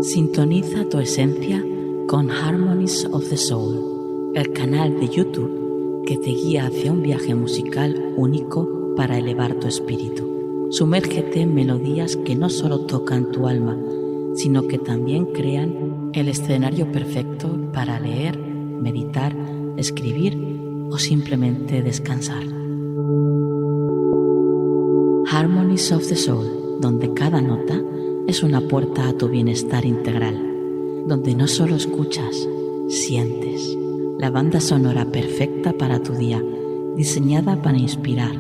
Sintoniza tu esencia con Harmonies of the Soul, el canal de YouTube que te guía hacia un viaje musical único para elevar tu espíritu. Sumérgete en melodías que no solo tocan tu alma, sino que también crean el escenario perfecto para leer, meditar, escribir o simplemente descansar. Harmonies of the Soul, donde cada nota es una puerta a tu bienestar integral, donde no solo escuchas, sientes. La banda sonora perfecta para tu día, diseñada para inspirar,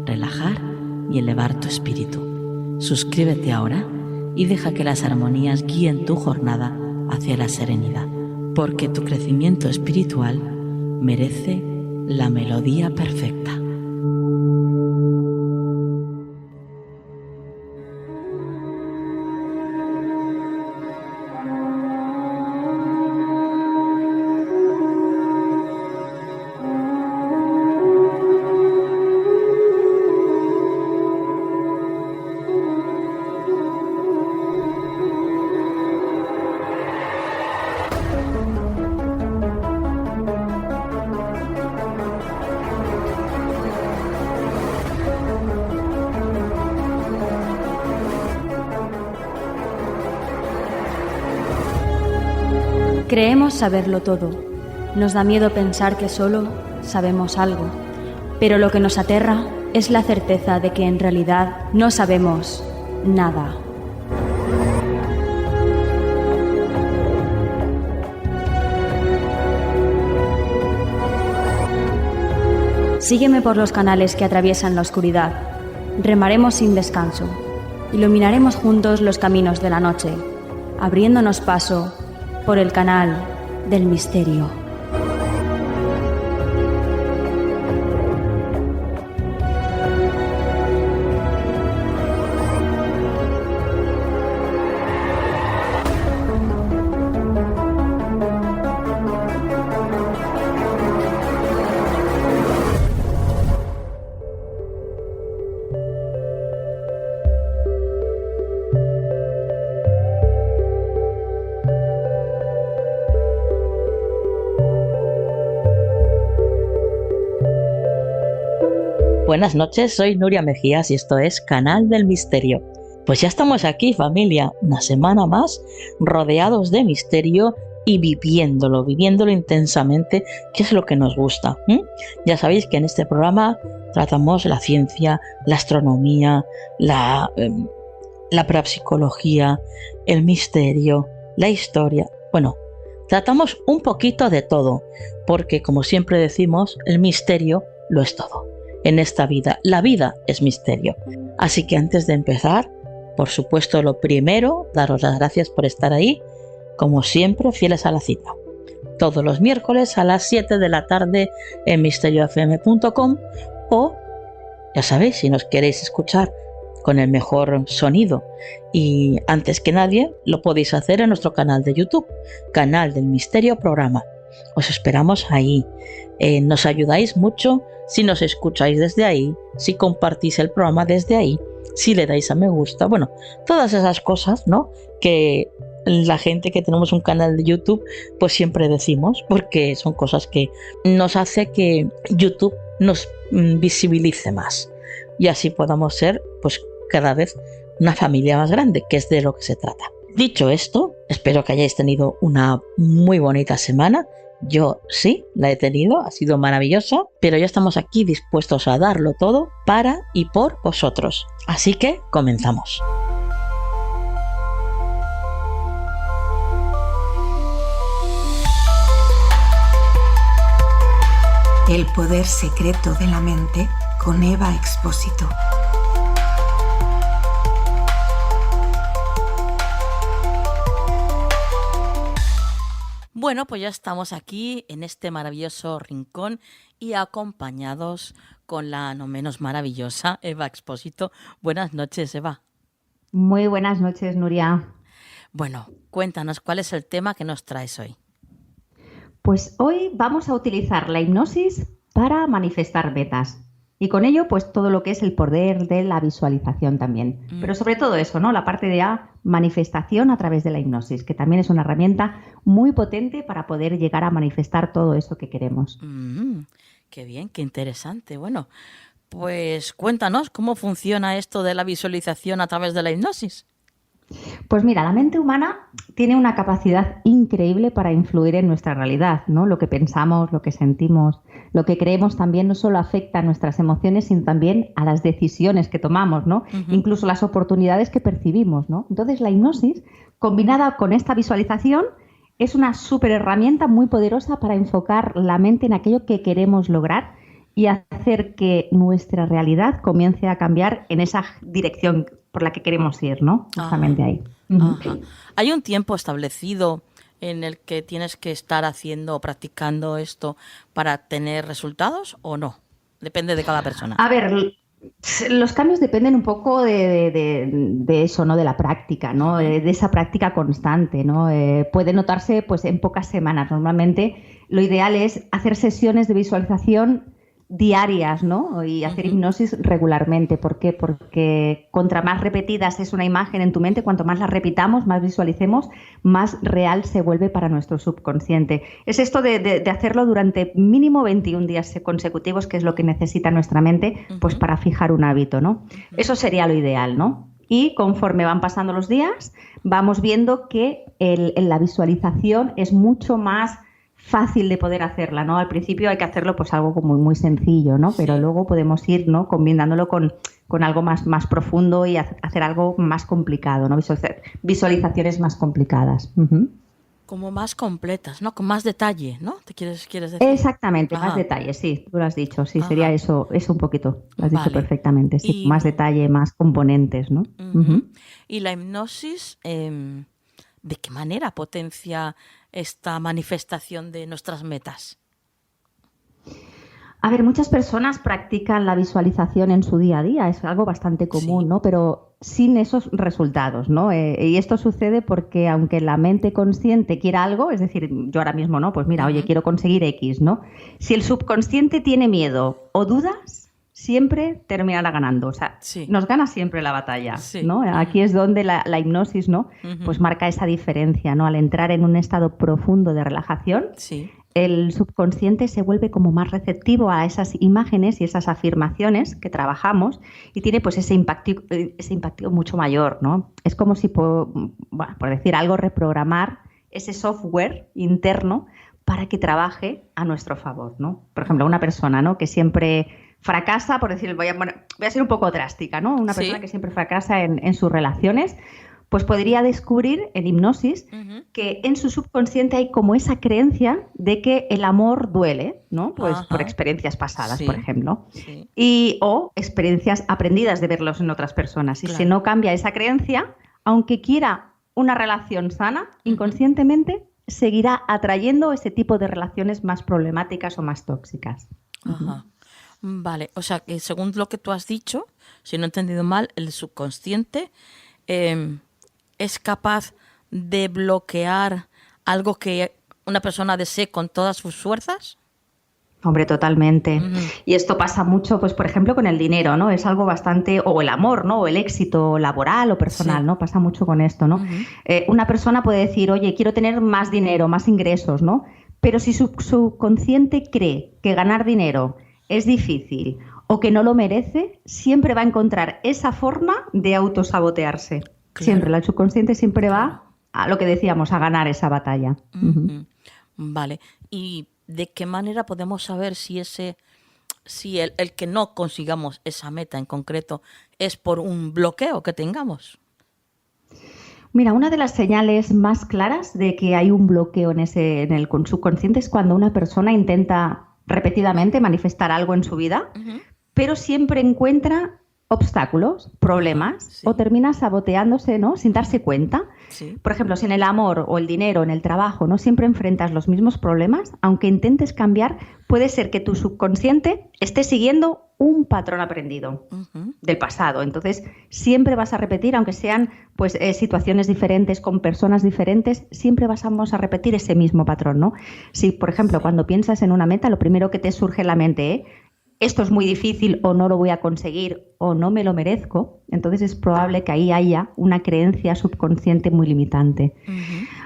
relajar y elevar tu espíritu. Suscríbete ahora y deja que las armonías guíen tu jornada hacia la serenidad, porque tu crecimiento espiritual merece la melodía perfecta. Creemos saberlo todo. Nos da miedo pensar que solo sabemos algo, pero lo que nos aterra es la certeza de que en realidad no sabemos nada. Sígueme por los canales que atraviesan la oscuridad. Remaremos sin descanso. Iluminaremos juntos los caminos de la noche, abriéndonos paso por el canal del misterio. Buenas noches, soy Nuria Mejías y esto es Canal del Misterio. Pues ya estamos aquí, familia, una semana más, rodeados de misterio y viviéndolo intensamente, que es lo que nos gusta. Ya sabéis que en este programa tratamos la ciencia, la astronomía, la parapsicología, el misterio, la historia. Bueno, tratamos un poquito de todo, porque como siempre decimos, el misterio lo es todo. En esta vida, la vida es misterio. Así que antes de empezar, por supuesto, lo primero, daros las gracias por estar ahí, como siempre, fieles a la cita. Todos los miércoles a las 7 de la tarde en misteriofm.com o, ya sabéis, si nos queréis escuchar con el mejor sonido y antes que nadie, lo podéis hacer en nuestro canal de YouTube, Canal del Misterio Programa. Os esperamos ahí. Nos ayudáis mucho si nos escucháis desde ahí, si compartís el programa desde ahí, si le dais a me gusta, bueno, todas esas cosas, ¿no? Que la gente que tenemos un canal de YouTube, pues siempre decimos, porque son cosas que nos hace que YouTube nos visibilice más y así podamos ser, pues cada vez una familia más grande, que es de lo que se trata. Dicho esto, espero que hayáis tenido una muy bonita semana. Yo sí, la he tenido, ha sido maravillosa, pero ya estamos aquí dispuestos a darlo todo para y por vosotros. Así que comenzamos. El poder secreto de la mente con Eva Expósito. Bueno, pues ya estamos aquí en este maravilloso rincón y acompañados con la no menos maravillosa Eva Expósito. Buenas noches, Eva. Muy buenas noches, Nuria. Bueno, cuéntanos, ¿cuál es el tema que nos traes hoy? Pues hoy vamos a utilizar la hipnosis para manifestar metas. Y con ello, pues todo lo que es el poder de la visualización también. Pero sobre todo eso, ¿no? La parte de la manifestación a través de la hipnosis, que también es una herramienta muy potente para poder llegar a manifestar todo eso que queremos. Qué bien, qué interesante. Bueno, pues cuéntanos cómo funciona esto de la visualización a través de la hipnosis. Pues mira, la mente humana tiene una capacidad increíble para influir en nuestra realidad, ¿no? Lo que pensamos, lo que sentimos, lo que creemos también no solo afecta a nuestras emociones, sino también a las decisiones que tomamos, ¿no? Incluso las oportunidades que percibimos, ¿no? Entonces, la hipnosis, combinada con esta visualización, es una súper herramienta muy poderosa para enfocar la mente en aquello que queremos lograr y hacer que nuestra realidad comience a cambiar en esa dirección por la que queremos ir, ¿no? Justamente ahí. ¿Hay un tiempo establecido en el que tienes que estar haciendo o practicando esto para tener resultados o no? Depende de cada persona. A ver, los cambios dependen un poco de eso, ¿no? De la práctica, ¿no? De esa práctica constante, ¿no? Puede notarse pues en pocas semanas. Normalmente lo ideal es hacer sesiones de visualización diarias, ¿no? Y hacer hipnosis regularmente. ¿Por qué? Porque contra más repetidas es una imagen en tu mente, cuanto más la repitamos, más visualicemos, más real se vuelve para nuestro subconsciente. Es esto de hacerlo durante mínimo 21 días consecutivos, que es lo que necesita nuestra mente, pues para fijar un hábito, ¿no? Eso sería lo ideal, ¿no? Y conforme van pasando los días, vamos viendo que la visualización es mucho más fácil de poder hacerla, ¿no? Al principio hay que hacerlo pues algo como muy sencillo, ¿no? Pero luego podemos ir, ¿no? Combinándolo con algo más profundo y hacer algo más complicado, ¿no? Visualizaciones más complicadas. Como más completas, ¿no? Con más detalle, ¿no? ¿Te quieres decir? Exactamente, más detalle, sí, tú lo has dicho, sí, sería eso un poquito, lo has dicho perfectamente, sí, más detalle, más componentes, ¿no? ¿Y la hipnosis, de qué manera potencia esta manifestación de nuestras metas? A ver, muchas personas practican la visualización en su día a día, es algo bastante común, ¿no? Pero sin esos resultados, ¿no? Y esto sucede porque aunque la mente consciente quiera algo, es decir, yo ahora mismo, ¿no? Pues mira, oye, quiero conseguir X, ¿no? Si el subconsciente tiene miedo o dudas, siempre terminará ganando, o sea, nos gana siempre la batalla, ¿no? Aquí es donde la hipnosis, ¿no? Pues marca esa diferencia, ¿no? Al entrar en un estado profundo de relajación, el subconsciente se vuelve como más receptivo a esas imágenes y esas afirmaciones que trabajamos y tiene pues ese impacto mucho mayor, ¿no? Es como si, por decir algo, reprogramar ese software interno para que trabaje a nuestro favor, ¿no? Por ejemplo, una persona, ¿no? Que siempre fracasa, por decir, voy a ser un poco drástica, ¿no? Una persona que siempre fracasa en sus relaciones, pues podría descubrir en hipnosis que en su subconsciente hay como esa creencia de que el amor duele, ¿no? Pues por experiencias pasadas, por ejemplo. O experiencias aprendidas de verlos en otras personas. Y si no cambia esa creencia, aunque quiera una relación sana, inconscientemente seguirá atrayendo ese tipo de relaciones más problemáticas o más tóxicas. Vale, o sea que según lo que tú has dicho, si no he entendido mal, el subconsciente es capaz de bloquear algo que una persona desee con todas sus fuerzas. Hombre, totalmente. Y esto pasa mucho, pues por ejemplo, con el dinero, ¿no? Es algo bastante, o el amor, ¿no? O el éxito laboral o personal, ¿no? Pasa mucho con esto, ¿no? Una persona puede decir, oye, quiero tener más dinero, más ingresos, ¿no? Pero si su subconsciente cree que ganar dinero es difícil o que no lo merece, siempre va a encontrar esa forma de autosabotearse. Siempre, el subconsciente siempre va a lo que decíamos, a ganar esa batalla. Vale. ¿Y de qué manera podemos saber si el que no consigamos esa meta en concreto es por un bloqueo que tengamos? Mira, una de las señales más claras de que hay un bloqueo en el subconsciente es cuando una persona intenta repetidamente manifestar algo en su vida, pero siempre encuentra obstáculos, problemas, o termina saboteándose, ¿no? Sin darse cuenta. Por ejemplo, si en el amor o el dinero, en el trabajo, no siempre enfrentas los mismos problemas, aunque intentes cambiar, puede ser que tu subconsciente esté siguiendo un patrón aprendido del pasado. Entonces, siempre vas a repetir, aunque sean pues situaciones diferentes, con personas diferentes, siempre vamos a repetir ese mismo patrón, ¿no? Si, por ejemplo, cuando piensas en una meta, lo primero que te surge en la mente, esto es muy difícil o no lo voy a conseguir o no me lo merezco, entonces es probable que ahí haya una creencia subconsciente muy limitante.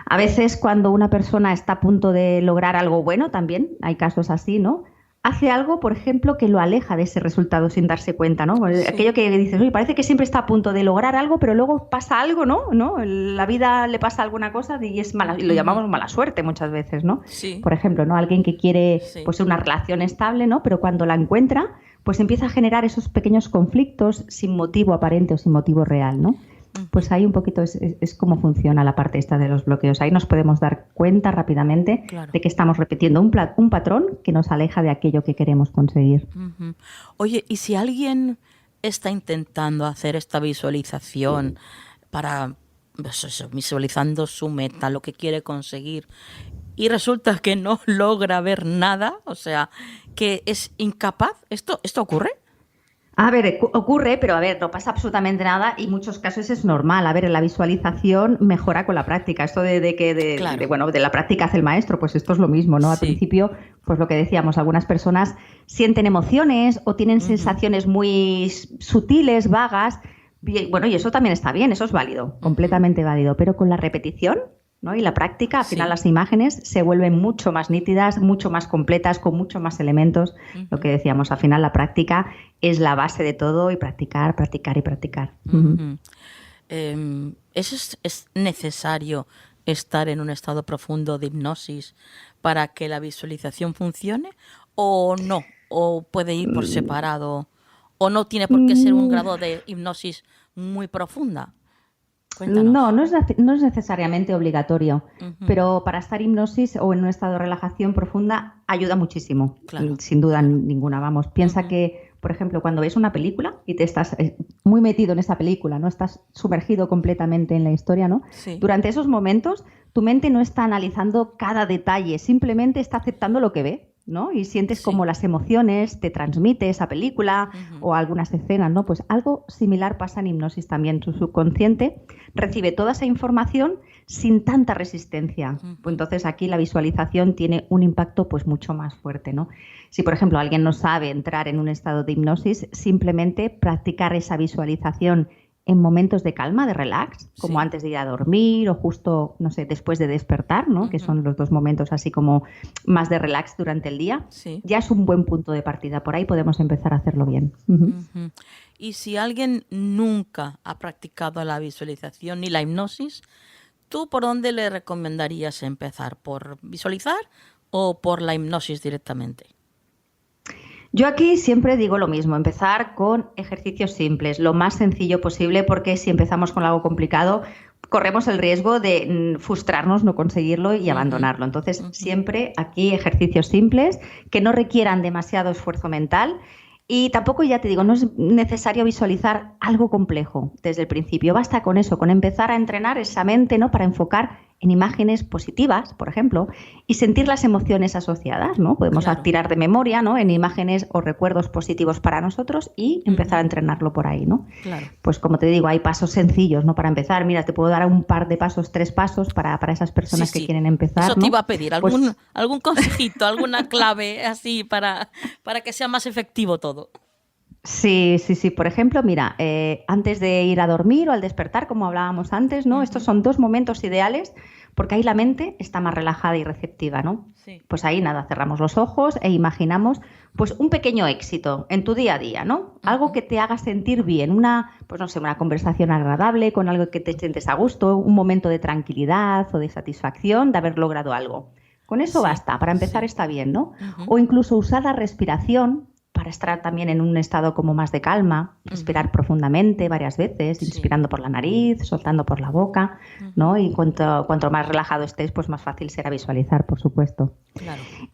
A veces cuando una persona está a punto de lograr algo bueno, también hay casos así, ¿no? Hace algo, por ejemplo, que lo aleja de ese resultado sin darse cuenta, ¿no? Sí. Aquello que dices, oye, parece que siempre está a punto de lograr algo, pero luego pasa algo, ¿no? La vida le pasa alguna cosa y es mala, y lo llamamos mala suerte muchas veces, ¿no? Sí. Por ejemplo, ¿no? Alguien que quiere pues, una relación estable, ¿no? Pero cuando la encuentra, pues empieza a generar esos pequeños conflictos sin motivo aparente o sin motivo real, ¿no? Pues ahí un poquito es cómo funciona la parte esta de los bloqueos. Ahí nos podemos dar cuenta rápidamente de que estamos repitiendo un patrón que nos aleja de aquello que queremos conseguir. Oye, ¿y si alguien está intentando hacer esta visualización para, pues eso, visualizando su meta, lo que quiere conseguir, y resulta que no logra ver nada, o sea, que es incapaz? ¿Esto ocurre? A ver, ocurre, pero a ver, no pasa absolutamente nada y en muchos casos es normal. A ver, la visualización mejora con la práctica. Esto de la práctica hace el maestro, pues esto es lo mismo, ¿no? Al principio, pues lo que decíamos, algunas personas sienten emociones o tienen sensaciones muy sutiles, vagas. Bueno, y eso también está bien, eso es válido, completamente válido. Pero con la repetición, ¿no? Y la práctica, al final las imágenes se vuelven mucho más nítidas, mucho más completas, con mucho más elementos. Lo que decíamos, al final la práctica es la base de todo y practicar, practicar y practicar. ¿Es necesario estar en un estado profundo de hipnosis para que la visualización funcione o no? ¿O puede ir por separado? ¿O no tiene por qué ser un grado de hipnosis muy profunda? Cuéntanos. No es necesariamente obligatorio, pero para estar en hipnosis o en un estado de relajación profunda ayuda muchísimo, sin duda ninguna. Vamos, piensa que, por ejemplo, cuando ves una película y te estás muy metido en esa película, ¿no? Estás sumergido completamente en la historia, ¿no? Sí. Durante esos momentos tu mente no está analizando cada detalle, simplemente está aceptando lo que ve, ¿no? Y sientes como las emociones te transmite esa película o algunas escenas, ¿no? Pues algo similar pasa en hipnosis también. Tu subconsciente recibe toda esa información sin tanta resistencia. Pues entonces aquí la visualización tiene un impacto pues mucho más fuerte, ¿no? Si, por ejemplo, alguien no sabe entrar en un estado de hipnosis, simplemente practicar esa visualización en momentos de calma, de relax, como antes de ir a dormir o justo, no sé, después de despertar, ¿no? Que son los dos momentos así como más de relax durante el día, ya es un buen punto de partida. Por ahí podemos empezar a hacerlo bien. Y si alguien nunca ha practicado la visualización ni la hipnosis, ¿tú por dónde le recomendarías empezar? ¿Por visualizar o por la hipnosis directamente? Yo aquí siempre digo lo mismo, empezar con ejercicios simples, lo más sencillo posible, porque si empezamos con algo complicado, corremos el riesgo de frustrarnos, no conseguirlo y abandonarlo. Entonces, siempre aquí ejercicios simples que no requieran demasiado esfuerzo mental. Y tampoco, ya te digo, no es necesario visualizar algo complejo desde el principio. Basta con eso, con empezar a entrenar esa mente, ¿no? Para enfocar en imágenes positivas, por ejemplo, y sentir las emociones asociadas, ¿no? Podemos tirar de memoria, ¿no? En imágenes o recuerdos positivos para nosotros y empezar a entrenarlo por ahí, ¿no? Pues como te digo, hay pasos sencillos, ¿no? Para empezar, mira, te puedo dar un par de pasos, 3 pasos para esas personas que quieren empezar. Eso te ¿no? iba a pedir, algún consejito, alguna clave así para que sea más efectivo todo. Sí. Por ejemplo, mira, antes de ir a dormir o al despertar, como hablábamos antes, ¿no? Estos son 2 momentos ideales porque ahí la mente está más relajada y receptiva, ¿no? Pues ahí nada, cerramos los ojos e imaginamos pues un pequeño éxito en tu día a día, ¿no? Algo que te haga sentir bien, una conversación agradable, con algo que te sientes a gusto, un momento de tranquilidad o de satisfacción de haber logrado algo. Con eso basta, para empezar está bien, ¿no? O incluso usar la respiración para estar también en un estado como más de calma, respirar profundamente varias veces, inspirando por la nariz, soltando por la boca, ¿no? Y cuanto más relajado estés, pues más fácil será visualizar, por supuesto.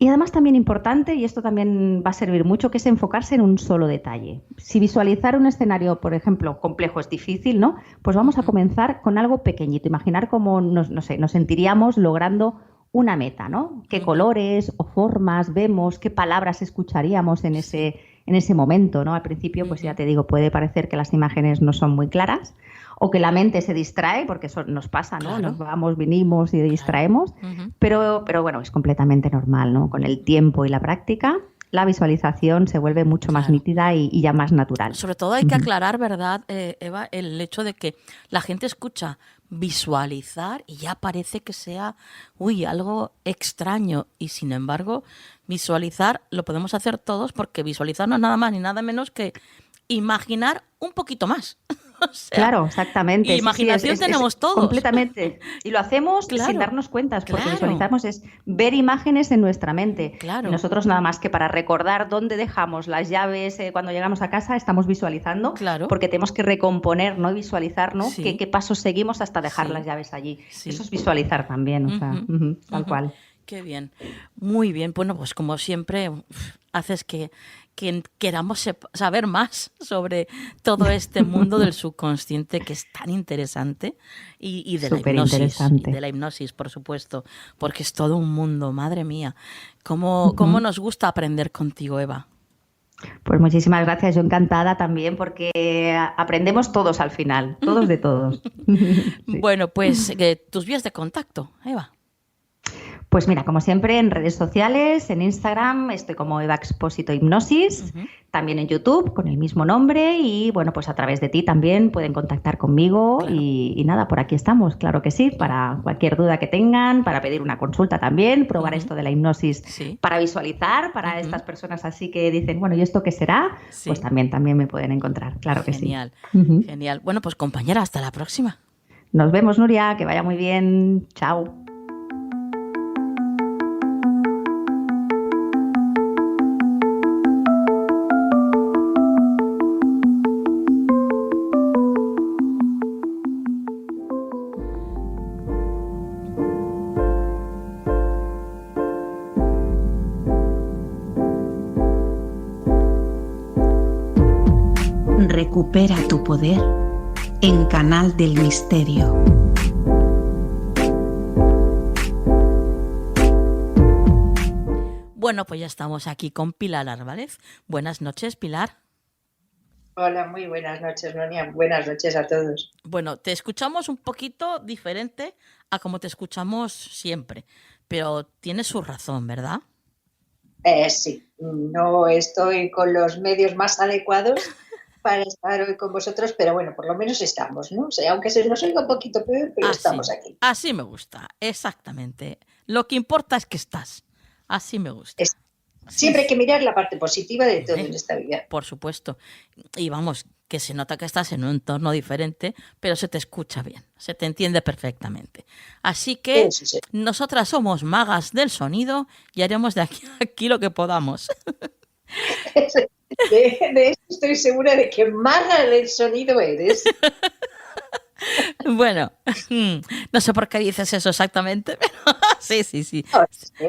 Y además también importante, y esto también va a servir mucho, que es enfocarse en un solo detalle. Si visualizar un escenario, por ejemplo, complejo es difícil, ¿no? Pues vamos a comenzar con algo pequeño, imaginar cómo nos sentiríamos logrando una meta, ¿no? ¿Qué colores o formas vemos? ¿Qué palabras escucharíamos en ese momento, ¿no? Al principio, pues ya te digo, puede parecer que las imágenes no son muy claras o que la mente se distrae, porque eso nos pasa, ¿no? Nos vamos, vinimos y distraemos, pero bueno, es completamente normal, ¿no? Con el tiempo y la práctica la visualización se vuelve mucho más nítida y ya más natural. Sobre todo hay que aclarar, ¿verdad, Eva? El hecho de que la gente escucha visualizar y ya parece que sea, algo extraño. Y sin embargo, visualizar lo podemos hacer todos, porque visualizar no es nada más ni nada menos que imaginar un poquito más. O sea, claro, exactamente. Imaginación tenemos todos. Completamente. Y lo hacemos sin darnos cuenta, porque visualizamos es ver imágenes en nuestra mente. Claro. Y nosotros nada más que para recordar dónde dejamos las llaves cuando llegamos a casa, estamos visualizando, porque tenemos que recomponer, ¿no? Y visualizar, ¿no? Qué pasos seguimos hasta dejar las llaves allí. Sí. Eso es visualizar también, o sea, tal cual. Qué bien. Muy bien. Bueno, pues como siempre, haces que queramos saber más sobre todo este mundo del subconsciente, que es tan interesante, y de la hipnosis. Y de la hipnosis, por supuesto, porque es todo un mundo, madre mía. ¿Cómo nos gusta aprender contigo, Eva? Pues muchísimas gracias, yo encantada también, porque aprendemos todos al final, todos de todos. Sí. Bueno, pues tus vías de contacto, Eva. Pues mira, como siempre, en redes sociales, en Instagram, estoy como Eva Expósito Hipnosis, también en YouTube con el mismo nombre, y bueno, pues a través de ti también pueden contactar conmigo, y nada, por aquí estamos, claro que sí, para cualquier duda que tengan, para pedir una consulta también, probar esto de la hipnosis para visualizar, para estas personas así que dicen, bueno, ¿y esto qué será? Pues también me pueden encontrar, claro que genial, Genial. Bueno, pues compañera, hasta la próxima. Nos vemos, Nuria, que vaya muy bien. Chao. Recupera tu poder en Canal del Misterio. Bueno, pues ya estamos aquí con Pilar Álvarez. Buenas noches, Pilar. Hola, muy buenas noches, Nonia. Buenas noches a todos. Bueno, te escuchamos un poquito diferente a como te escuchamos siempre, pero tiene su razón, ¿verdad? Sí, no estoy con los medios más adecuados para estar hoy con vosotros, pero bueno, por lo menos estamos, ¿no? O sea, aunque se nos oiga un poquito peor, pero estamos aquí. Así me gusta, exactamente. Lo que importa es que estás. Así me gusta. Siempre hay que mirar la parte positiva de todo en esta vida. Por supuesto. Y vamos, que se nota que estás en un entorno diferente, pero se te escucha bien, se te entiende perfectamente. Así que nosotras somos magas del sonido y haremos de aquí lo que podamos. De eso estoy segura de que maga del sonido eres. Bueno, no sé por qué dices eso exactamente, pero sí.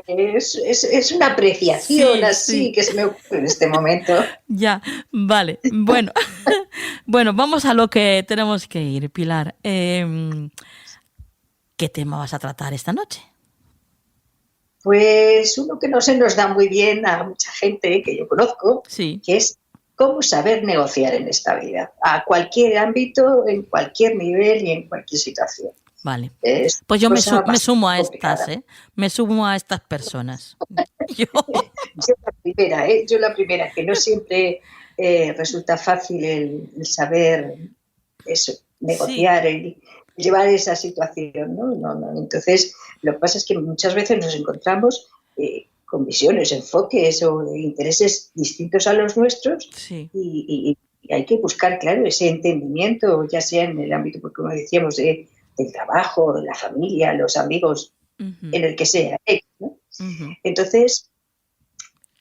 Es una apreciación que se me ocurre en este momento. Ya, vale. Bueno, vamos a lo que tenemos que ir, Pilar. ¿Qué tema vas a tratar esta noche? Pues uno que no se nos da muy bien a mucha gente que yo conozco, que es cómo saber negociar en esta vida, a cualquier ámbito, en cualquier nivel y en cualquier situación. Vale. Pues yo me sumo a estas, me sumo a estas personas. Yo la primera, que no siempre resulta fácil el saber eso, negociar, el llevar esa situación, ¿no? No. Entonces, lo que pasa es que muchas veces nos encontramos con visiones, enfoques o intereses distintos a los nuestros y hay que buscar, claro, ese entendimiento, ya sea en el ámbito, porque como decíamos, del trabajo, de la familia, los amigos, en el que sea, ¿no? Entonces,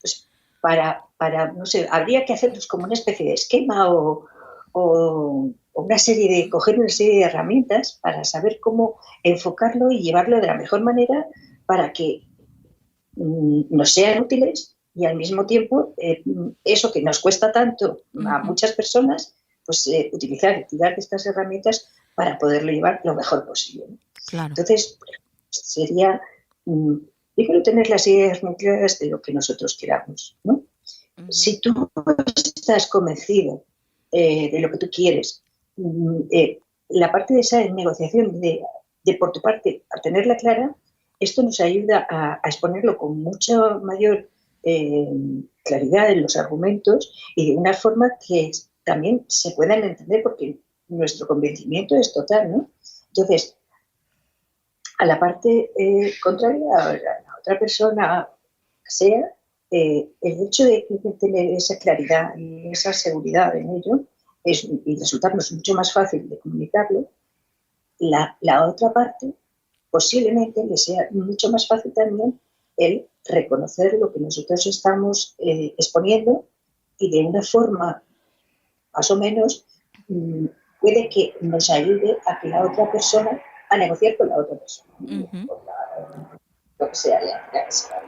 pues para, no sé, habría que hacernos como una especie de esquema o coger una serie de herramientas para saber cómo enfocarlo y llevarlo de la mejor manera para que nos sean útiles y al mismo tiempo eso que nos cuesta tanto a muchas personas, pues tirar de estas herramientas para poderlo llevar lo mejor posible, ¿no? Claro. Entonces, sería primero tener las ideas muy claras de lo que nosotros queramos, ¿no? Si tú estás convencido de lo que tú quieres, la parte de esa negociación de por tu parte, a tenerla clara, esto nos ayuda a exponerlo con mucha mayor claridad en los argumentos y de una forma que también se puedan entender, porque nuestro convencimiento es total, ¿no? Entonces, a la parte contraria, a la otra persona sea, el hecho de tener esa claridad y esa seguridad en ello y resultarnos mucho más fácil de comunicarlo, la otra parte posiblemente le sea mucho más fácil también el reconocer lo que nosotros estamos exponiendo y de una forma más o menos puede que nos ayude a que la otra persona, a negociar con la otra persona, lo que sea, ya que sea.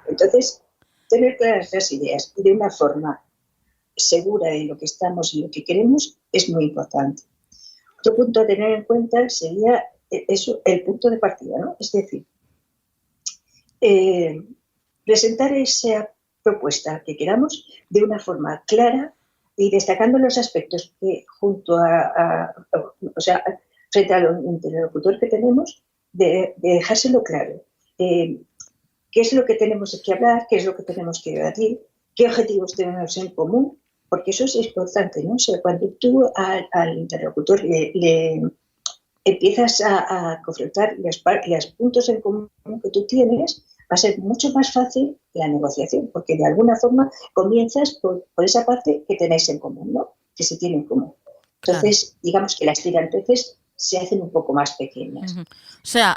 Entonces, tener claras las ideas y de una forma segura de lo que estamos y lo que queremos es muy importante. Otro punto a tener en cuenta sería eso, el punto de partida, ¿no? Es decir, presentar esa propuesta que queramos de una forma clara y destacando los aspectos que o sea, frente al interlocutor que tenemos, de dejárselo claro. ¿Qué es lo que tenemos que hablar? ¿Qué es lo que tenemos que debatir? ¿Qué objetivos tenemos en común? Porque eso es importante, ¿no? O sea, cuando tú al interlocutor le empiezas a confrontar los puntos en común que tú tienes, va a ser mucho más fácil la negociación, porque de alguna forma comienzas por esa parte que tenéis en común, ¿no? Que se tiene en común. Entonces, claro, digamos que las tiranteces se hacen un poco más pequeñas. O sea,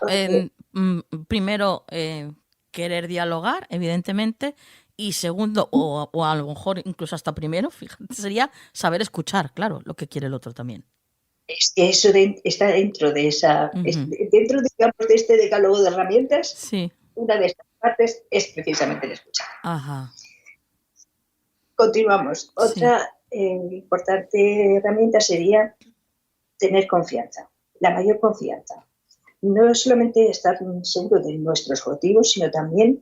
primero querer dialogar, evidentemente, y segundo, o a lo mejor incluso hasta primero, fíjate, sería saber escuchar, claro, lo que quiere el otro también. Es que eso está dentro de esa, dentro, digamos, de este decálogo de herramientas, sí. Una de estas partes es precisamente el escuchar. Ajá. Continuamos. Otra importante herramienta sería tener confianza, la mayor confianza. No solamente estar seguro de nuestros objetivos, sino también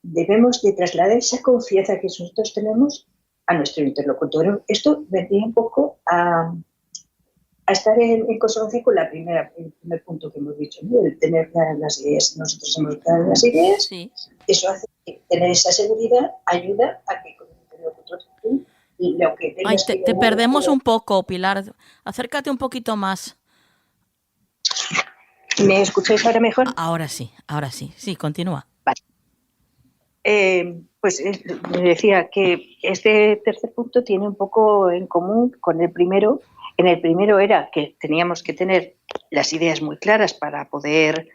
debemos de trasladar esa confianza que nosotros tenemos a nuestro interlocutor. Esto vendría un poco a estar en consonancia con el primer punto que hemos dicho, ¿no? El tener las ideas. Nosotros hemos claras las ideas, sí. Eso hace que tener esa seguridad ayuda a que con el interlocutor y lo que tengas. Ay, te perdemos un poco, Pilar. Acércate un poquito más. ¿Me escucháis ahora mejor? Ahora sí. Sí, continúa. Vale. Pues me decía que este tercer punto tiene un poco en común con el primero. En el primero era que teníamos que tener las ideas muy claras para poder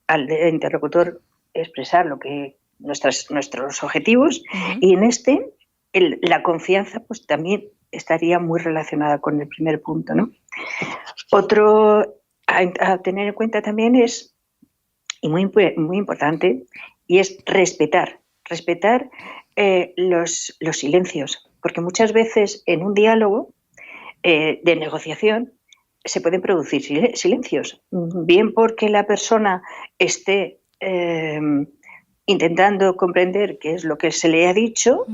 al interlocutor expresar lo que nuestros objetivos, y en este la confianza pues también estaría muy relacionada con el primer punto, ¿no? Otro a tener en cuenta también es, y muy importante, y es respetar los silencios, porque muchas veces en un diálogo de negociación se pueden producir silencios, bien porque la persona esté intentando comprender qué es lo que se le ha dicho,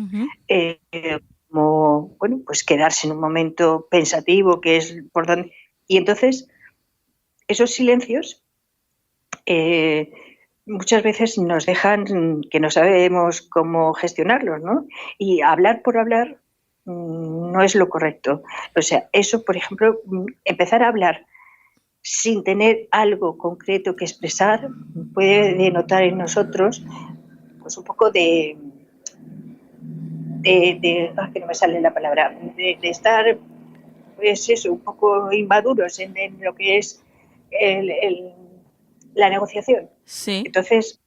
como bueno, pues quedarse en un momento pensativo, que es importante, y entonces esos silencios muchas veces nos dejan que no sabemos cómo gestionarlos, ¿no? Y hablar por hablar no es lo correcto. O sea, eso, por ejemplo, empezar a hablar sin tener algo concreto que expresar puede denotar en nosotros pues un poco que no me sale la palabra, de estar pues eso, un poco inmaduros en lo que es la negociación. Sí. Entonces,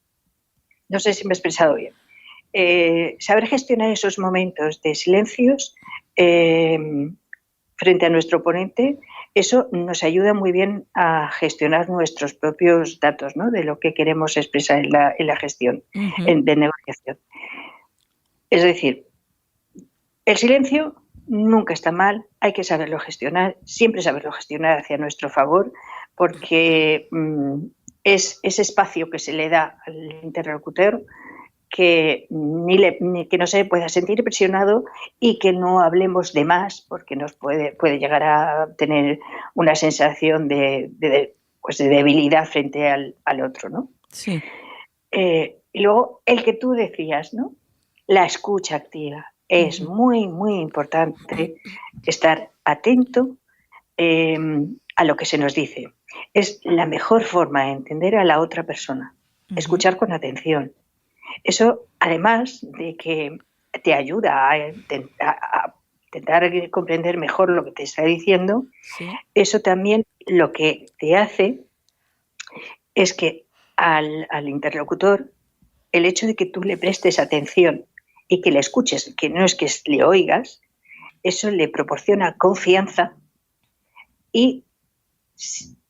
no sé si me he expresado bien. Saber gestionar esos momentos de silencios frente a nuestro oponente, eso nos ayuda muy bien a gestionar nuestros propios datos, ¿no? De lo que queremos expresar en la gestión de negociación. Es decir, el silencio nunca está mal, hay que saberlo gestionar, siempre saberlo gestionar hacia nuestro favor, porque es ese espacio que se le da al interlocutor que que no se pueda sentir presionado y que no hablemos de más, porque nos puede llegar a tener una sensación de debilidad frente al otro, ¿no? Sí. Y luego el que tú decías, ¿no? La escucha activa. Es muy, muy importante estar atento a lo que se nos dice. Es la mejor forma de entender a la otra persona. Escuchar con atención. Eso, además de que te ayuda a intentar comprender mejor lo que te está diciendo, eso también lo que te hace es que al interlocutor, el hecho de que tú le prestes atención y que le escuches, que no es que le oigas, eso le proporciona confianza y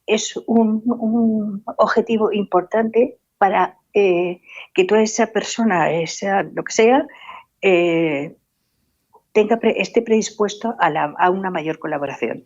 es un objetivo importante para que toda esa persona, lo que sea, esté predispuesto a una mayor colaboración,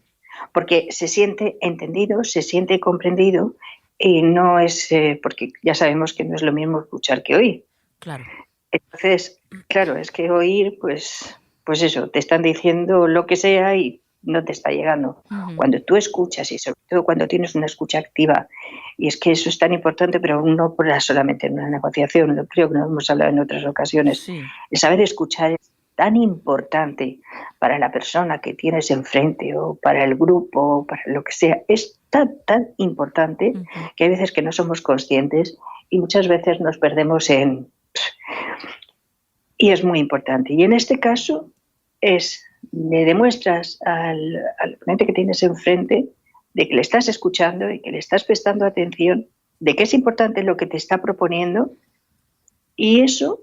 porque se siente entendido, se siente comprendido y no es, porque ya sabemos que no es lo mismo escuchar que oír. Claro. Entonces, claro, es que oír, pues eso, te están diciendo lo que sea y no te está llegando. Cuando tú escuchas y sobre todo cuando tienes una escucha activa, y es que eso es tan importante, pero no solamente en una negociación, lo creo que lo hemos hablado en otras ocasiones, el saber escuchar es tan importante para la persona que tienes enfrente o para el grupo o para lo que sea, es tan importante que hay veces que no somos conscientes y muchas veces nos perdemos en... Y es muy importante. Y en este caso le demuestras al ponente que tienes enfrente de que le estás escuchando y que le estás prestando atención, de que es importante lo que te está proponiendo y eso,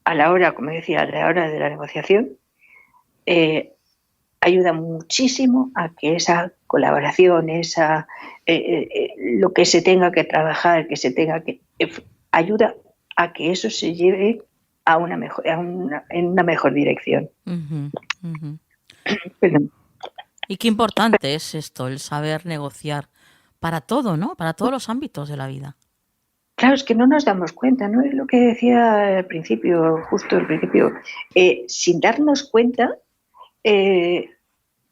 a la hora, como decía, a la hora de la negociación, ayuda muchísimo a que esa colaboración, lo que se tenga que trabajar, ayuda a que eso se lleve en una mejor dirección. Perdón. Y qué importante es esto, el saber negociar para todo, ¿no? Para todos los ámbitos de la vida. Claro, es que no nos damos cuenta, ¿no? Es lo que decía al principio, justo al principio. Sin darnos cuenta,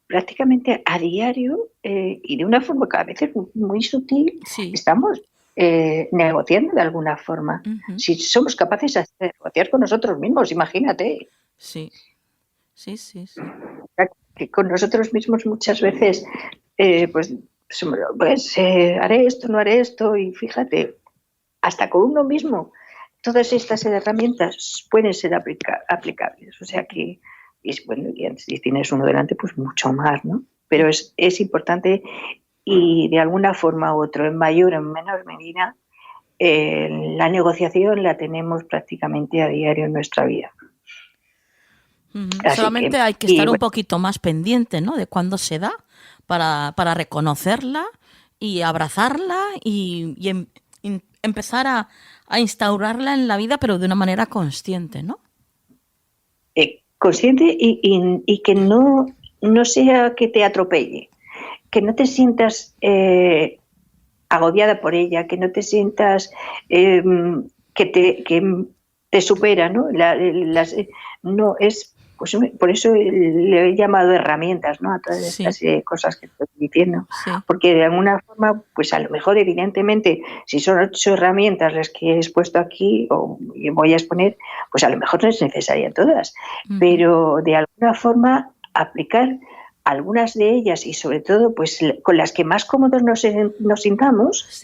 prácticamente a diario y de una forma cada vez muy sutil, estamos negociando de alguna forma. Si somos capaces de negociar con nosotros mismos, imagínate. Sí. Que con nosotros mismos muchas veces, haré esto, no haré esto, y fíjate, hasta con uno mismo, todas estas herramientas pueden ser aplicables. O sea que, y si tienes uno delante, pues mucho más, ¿no? Pero es importante y de alguna forma u otra, en mayor o en menor medida, la negociación la tenemos prácticamente a diario en nuestra vida. Solamente hay que estar un poquito más pendiente, ¿no? De cuándo se da para reconocerla y abrazarla y empezar a instaurarla en la vida, pero de una manera consciente, ¿no? Consciente y que no sea que te atropelle, que no te sientas agobiada por ella, que no te sientas que te supera, ¿no? No es, pues por eso le he llamado herramientas, ¿no? A todas estas cosas que estoy diciendo, porque de alguna forma, pues a lo mejor evidentemente, si son 8 herramientas las que he expuesto aquí o voy a exponer, pues a lo mejor no es necesaria todas, pero de alguna forma aplicar algunas de ellas y sobre todo pues con las que más cómodos nos sintamos,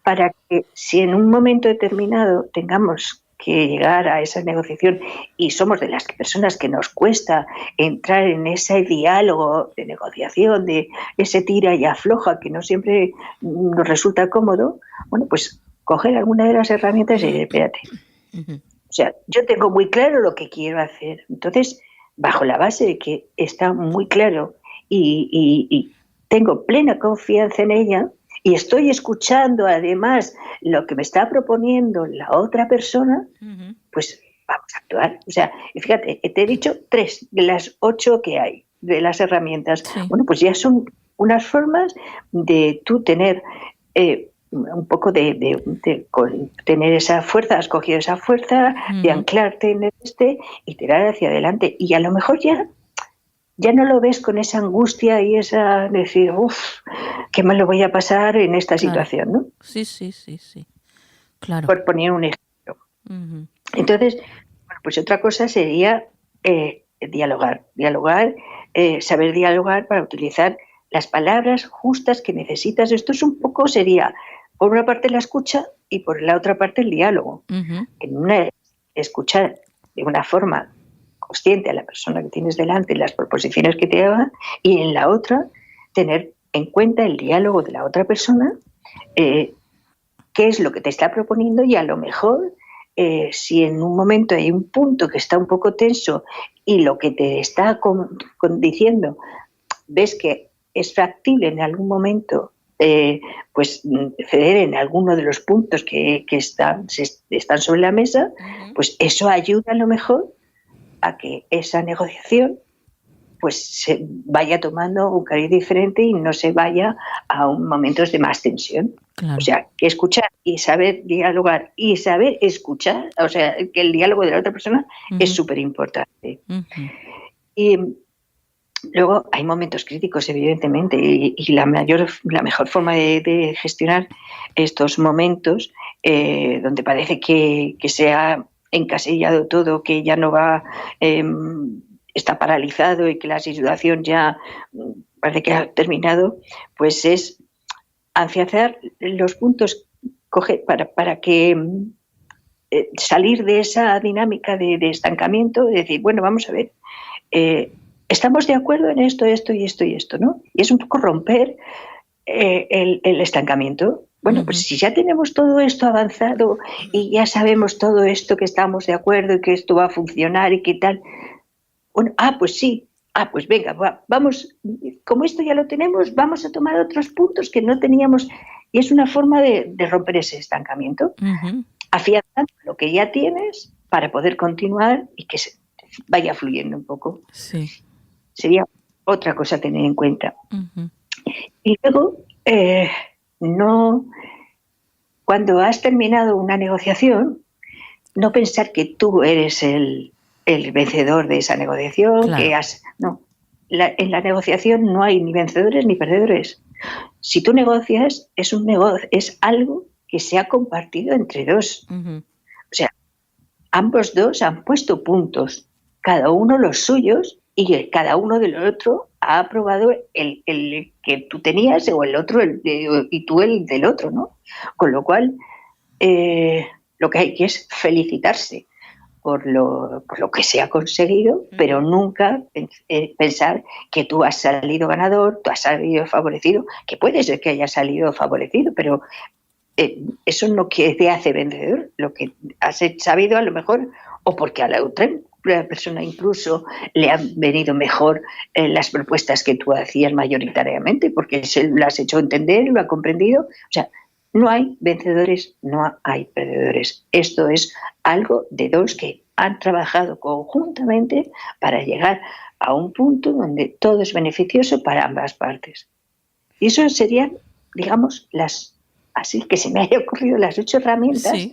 para que si en un momento determinado tengamos que llegar a esa negociación y somos de las personas que nos cuesta entrar en ese diálogo de negociación, de ese tira y afloja que no siempre nos resulta cómodo, bueno, pues coger alguna de las herramientas y decir, espérate, o sea, yo tengo muy claro lo que quiero hacer, entonces bajo la base de que está muy claro y tengo plena confianza en ella y estoy escuchando además lo que me está proponiendo la otra persona, pues vamos a actuar. O sea, fíjate, te he dicho 3 de las 8 que hay, de las herramientas. Bueno, pues ya son unas formas de tú tener un poco de tener esa fuerza, has cogido esa fuerza, de anclarte en y tirar hacia adelante. Y a lo mejor ya no lo ves con esa angustia y esa decir, qué mal lo voy a pasar en esta situación, ¿no? Sí. Claro. Por poner un ejemplo. Entonces, bueno, pues otra cosa sería dialogar, saber dialogar para utilizar las palabras justas que necesitas. Esto es un poco, sería por una parte la escucha y por la otra parte el diálogo. En una, escuchar de una forma consciente a la persona que tienes delante, las proposiciones que te haga, y en la otra tener en cuenta el diálogo de la otra persona, qué es lo que te está proponiendo, y a lo mejor si en un momento hay un punto que está un poco tenso y lo que te está diciendo ves que es factible en algún momento pues ceder en alguno de los puntos que están sobre la mesa, pues eso ayuda a lo mejor a que esa negociación pues se vaya tomando un cariz diferente y no se vaya a momentos de más tensión. Claro. O sea, que escuchar y saber dialogar y saber escuchar, o sea, que el diálogo de la otra persona es súper importante. Y luego hay momentos críticos, evidentemente, y la mejor forma de gestionar estos momentos donde parece que se ha encasillado todo, que ya no va, está paralizado y que la situación ya parece que ha terminado, pues es afianzar los puntos para que salir de esa dinámica de estancamiento, de decir, bueno, vamos a ver, estamos de acuerdo en esto, esto y esto y esto, ¿no? Y es un poco romper el estancamiento. Bueno, pues si ya tenemos todo esto avanzado y ya sabemos todo esto, que estamos de acuerdo y que esto va a funcionar y qué tal, bueno, pues sí, pues venga, vamos, como esto ya lo tenemos, vamos a tomar otros puntos que no teníamos, y es una forma de romper ese estancamiento, afianzando lo que ya tienes para poder continuar y que se vaya fluyendo un poco. Sí. Sería otra cosa a tener en cuenta. Y luego, cuando has terminado una negociación, no pensar que tú eres el vencedor de esa negociación, claro. En la negociación no hay ni vencedores ni perdedores. Si tú negocias, es algo que se ha compartido entre dos. O sea, ambos dos han puesto puntos, cada uno los suyos, y cada uno del otro ha aprobado el que tú tenías, o el otro, y tú el del otro, ¿no? Con lo cual, lo que hay que es felicitarse por lo que se ha conseguido, pero nunca pensar que tú has salido ganador, tú has salido favorecido, que puede ser que hayas salido favorecido, pero eso no te hace vencedor. Lo que has sabido, a lo mejor, o porque a la otra persona incluso le han venido mejor las propuestas que tú hacías mayoritariamente, porque se lo has hecho entender, lo ha comprendido. O sea, no hay vencedores, no hay perdedores. Esto es algo de dos que han trabajado conjuntamente para llegar a un punto donde todo es beneficioso para ambas partes. Y eso serían, digamos, así que se me haya ocurrido, las 8 herramientas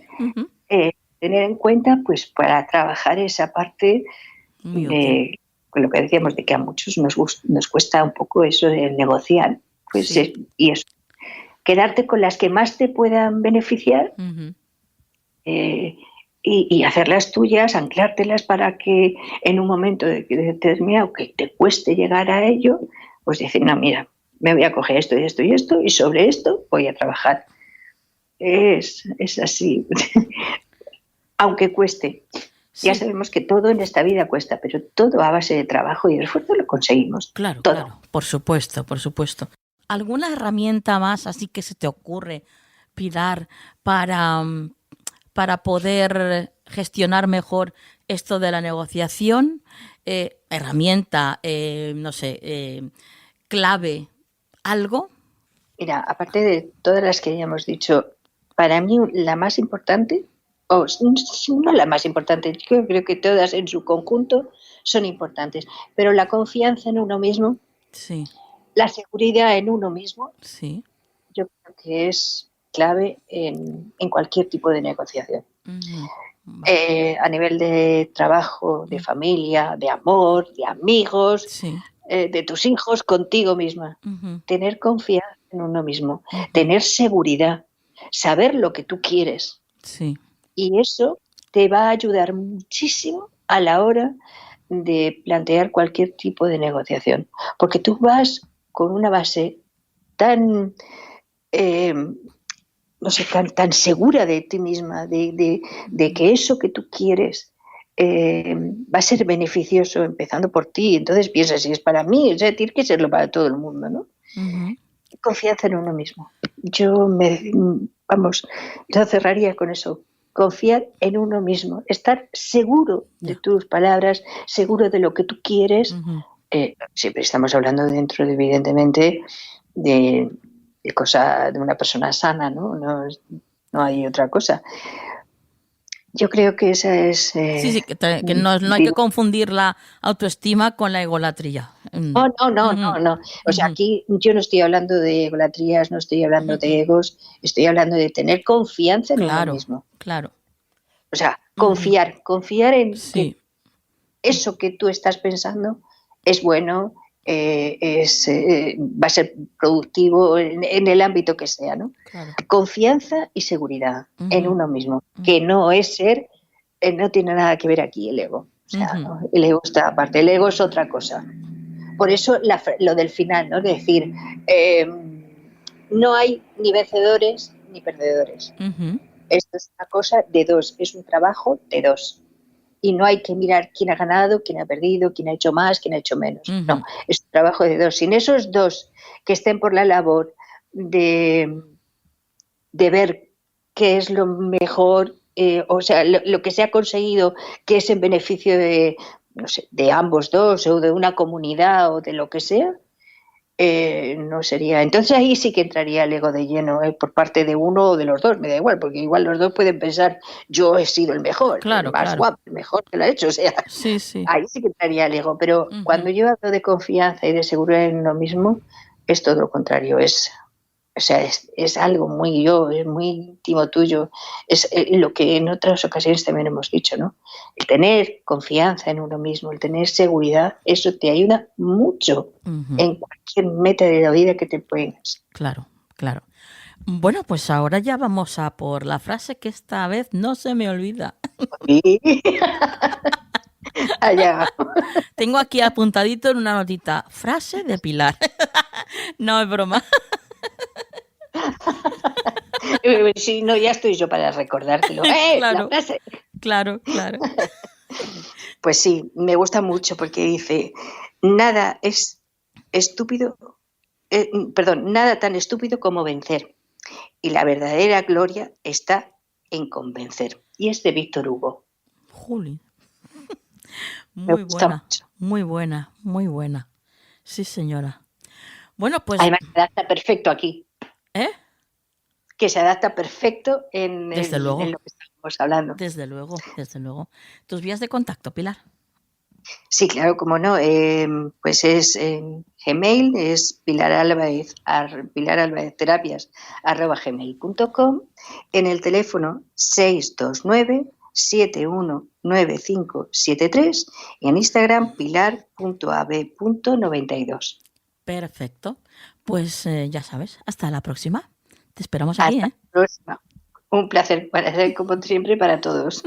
tener en cuenta, pues, para trabajar esa parte de lo que decíamos, de que a muchos nos cuesta un poco eso de negociar, pues y eso, quedarte con las que más te puedan beneficiar y hacerlas tuyas, anclártelas para que en un momento determinado que te cueste llegar a ello, pues decir, no, mira, me voy a coger esto y esto y esto, y sobre esto voy a trabajar. Es así. Aunque cueste. Ya sabemos que todo en esta vida cuesta, pero todo a base de trabajo y de esfuerzo lo conseguimos. Claro, todo. Claro, por supuesto, por supuesto. ¿Alguna herramienta más así que se te ocurre, Pilar, para poder gestionar mejor esto de la negociación? Herramienta, no sé, clave, ¿algo? Mira, aparte de todas las que ya hemos dicho, para mí la más importante, no la más importante, yo creo que todas en su conjunto son importantes, pero la confianza en uno mismo, la seguridad en uno mismo, yo creo que es clave en cualquier tipo de negociación. A nivel de trabajo, de familia, de amor, de amigos, de tus hijos, contigo misma. Tener confianza en uno mismo, tener seguridad, saber lo que tú quieres. Y eso te va a ayudar muchísimo a la hora de plantear cualquier tipo de negociación, porque tú vas con una base tan, no sé, tan segura de ti misma, de que eso que tú quieres va a ser beneficioso empezando por ti. Entonces piensas, si es para mí, o sea, tiene que serlo para todo el mundo, ¿no? Ujú. Confianza en uno mismo. Yo cerraría con eso. Confiar en uno mismo, estar seguro de tus palabras, seguro de lo que tú quieres. Ujú. Siempre estamos hablando dentro, evidentemente, de una persona sana, ¿no? No hay otra cosa. Yo creo que esa es... Sí, que no hay que confundir la autoestima con la egolatría. No. O sea, aquí yo no estoy hablando de egolatrías, no estoy hablando de egos, estoy hablando de tener confianza en uno mismo. Claro. O sea, confiar en Sí. que eso que tú estás pensando es bueno, va a ser productivo en el ámbito que sea, ¿no? Claro. Confianza y seguridad en uno mismo, que no es no tiene nada que ver aquí el ego. O sea, ¿no? El ego está aparte, el ego es otra cosa. Por eso lo del final, ¿no? Es decir, no hay ni vencedores ni perdedores. Esto es una cosa de dos, es un trabajo de dos. Y no hay que mirar quién ha ganado, quién ha perdido, quién ha hecho más, quién ha hecho menos. No, es un trabajo de dos. Sin esos dos que estén por la labor de ver qué es lo mejor, o sea, lo que se ha conseguido, que es en beneficio de, no sé, de ambos dos o de una comunidad o de lo que sea, no sería. Entonces ahí sí que entraría el ego de lleno, por parte de uno o de los dos, me da igual, porque igual los dos pueden pensar, yo he sido el mejor, el más guapo, el mejor que lo ha hecho, o sea, ahí sí que entraría el ego, pero cuando yo hablo de confianza y de seguridad en uno mismo, es todo lo contrario, es algo muy es muy íntimo tuyo, es lo que en otras ocasiones también hemos dicho, ¿no? El tener confianza en uno mismo, el tener seguridad, eso te ayuda mucho en cualquier meta de la vida que te pongas. Claro. Bueno, pues ahora ya vamos a por la frase que esta vez no se me olvida. Allá. Tengo aquí apuntadito en una notita, frase de Pilar. No, es broma. Sí, no, ya estoy yo para recordártelo. Claro, la frase. Claro. Pues sí, me gusta mucho porque dice, nada es estúpido, nada tan estúpido como vencer. Y la verdadera gloria está en convencer. Y es de Víctor Hugo. Juli. Muy buena. Sí, señora. Bueno, pues... Además, se adapta perfecto aquí. Que se adapta perfecto en lo que estamos hablando. Desde luego. ¿Tus vías de contacto, Pilar? Sí, claro, como no. Pues es en Gmail, es pilaralvarezterapias@gmail.com, en el teléfono 629-719573 y en Instagram pilar.ab.92. Perfecto. Pues ya sabes, hasta la próxima. Te esperamos aquí, Hasta la próxima. Un placer, como siempre, para todos.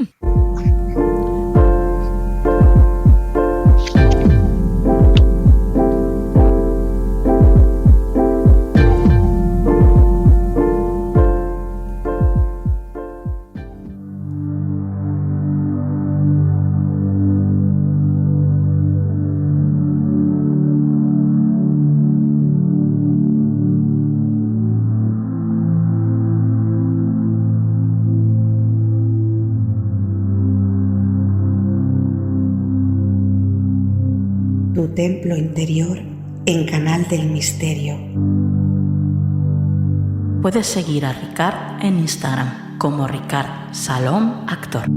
Tu templo interior en Canal del Misterio. Puedes seguir a Ricard en Instagram como Ricard Salom Actor.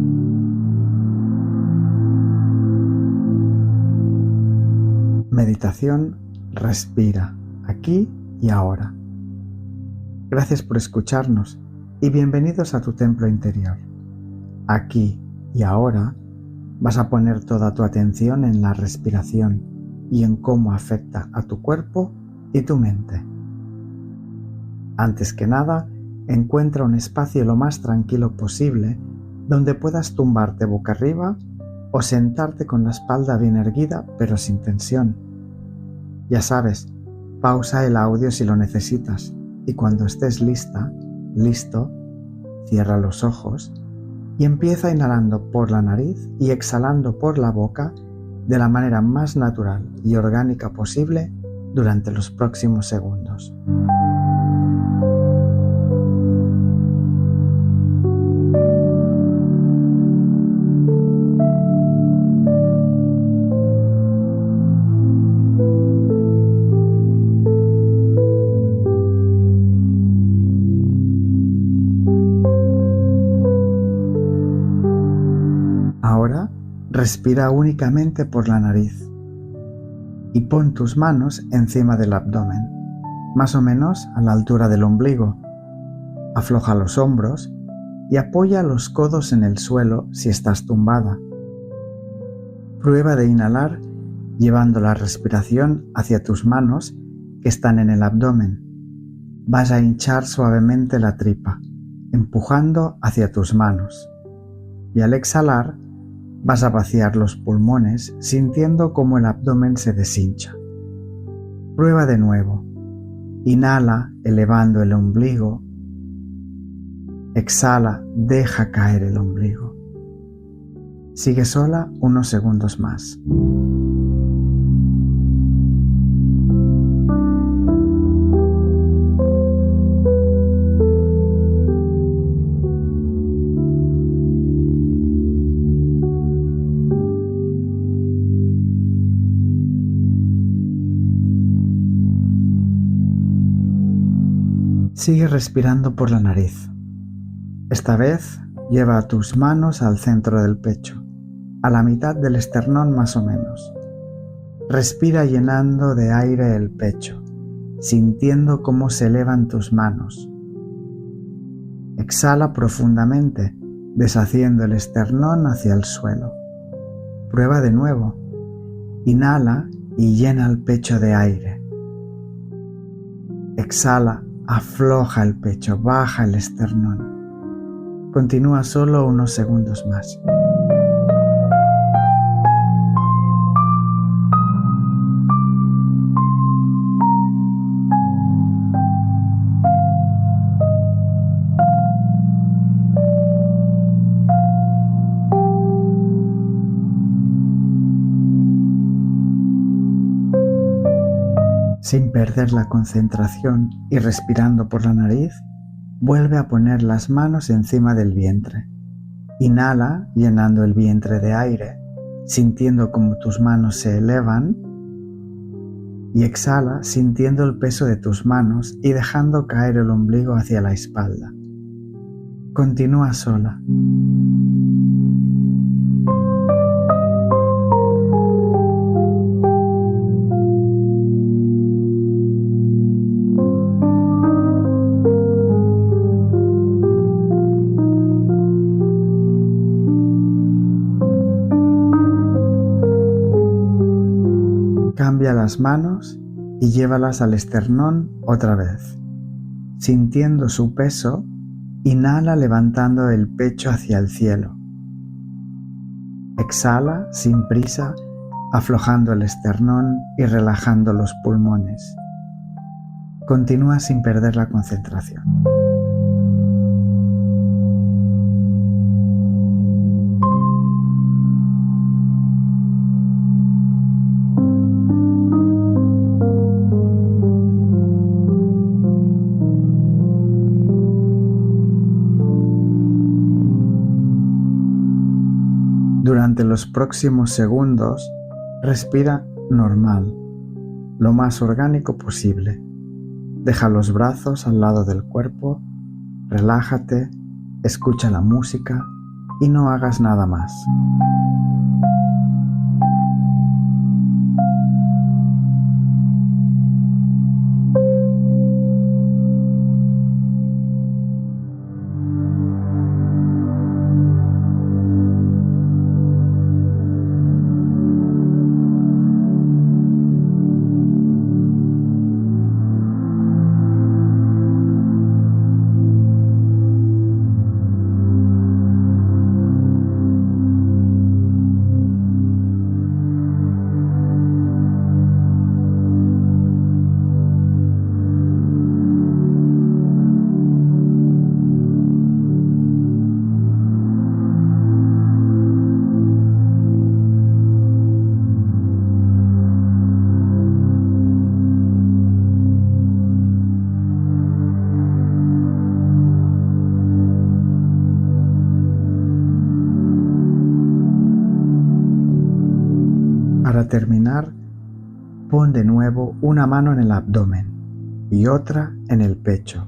Meditación, respira, aquí y ahora. Gracias por escucharnos y bienvenidos a tu templo interior. Aquí y ahora vas a poner toda tu atención en la respiración y en cómo afecta a tu cuerpo y tu mente. Antes que nada, encuentra un espacio lo más tranquilo posible donde puedas tumbarte boca arriba o sentarte con la espalda bien erguida pero sin tensión. Ya sabes, pausa el audio si lo necesitas y cuando estés lista, listo, cierra los ojos y empieza inhalando por la nariz y exhalando por la boca de la manera más natural y orgánica posible durante los próximos segundos. Ahora respira únicamente por la nariz y pon tus manos encima del abdomen, más o menos a la altura del ombligo. Afloja los hombros y apoya los codos en el suelo si estás tumbada. Prueba de inhalar llevando la respiración hacia tus manos que están en el abdomen. Vas a hinchar suavemente la tripa, empujando hacia tus manos. Y al exhalar, vas a vaciar los pulmones sintiendo cómo el abdomen se deshincha. Prueba de nuevo. Inhala elevando el ombligo. Exhala, deja caer el ombligo. Sigue sola unos segundos más. Sigue respirando por la nariz. Esta vez lleva tus manos al centro del pecho, a la mitad del esternón más o menos. Respira llenando de aire el pecho, sintiendo cómo se elevan tus manos. Exhala profundamente, deshaciendo el esternón hacia el suelo. Prueba de nuevo. Inhala y llena el pecho de aire. Exhala. Afloja el pecho, baja el esternón. Continúa solo unos segundos más. Sin perder la concentración y respirando por la nariz, vuelve a poner las manos encima del vientre. Inhala llenando el vientre de aire, sintiendo como tus manos se elevan. Y exhala sintiendo el peso de tus manos y dejando caer el ombligo hacia la espalda. Continúa sola. Cambia las manos y llévalas al esternón otra vez. Sintiendo su peso, inhala levantando el pecho hacia el cielo. Exhala sin prisa, aflojando el esternón y relajando los pulmones. Continúa sin perder la concentración. Durante los próximos segundos, respira normal, lo más orgánico posible. Deja los brazos al lado del cuerpo, relájate, escucha la música y no hagas nada más. terminar, pon de nuevo una mano en el abdomen y otra en el pecho.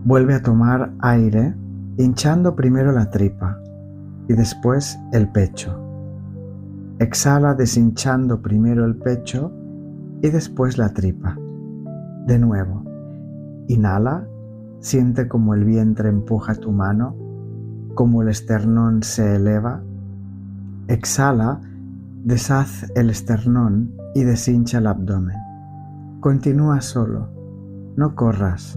Vuelve a tomar aire, hinchando primero la tripa y después el pecho. Exhala deshinchando primero el pecho y después la tripa. De nuevo, inhala, siente como el vientre empuja tu mano, como el esternón se eleva. Exhala, deshaz el esternón y deshincha el abdomen. Continúa solo, no corras.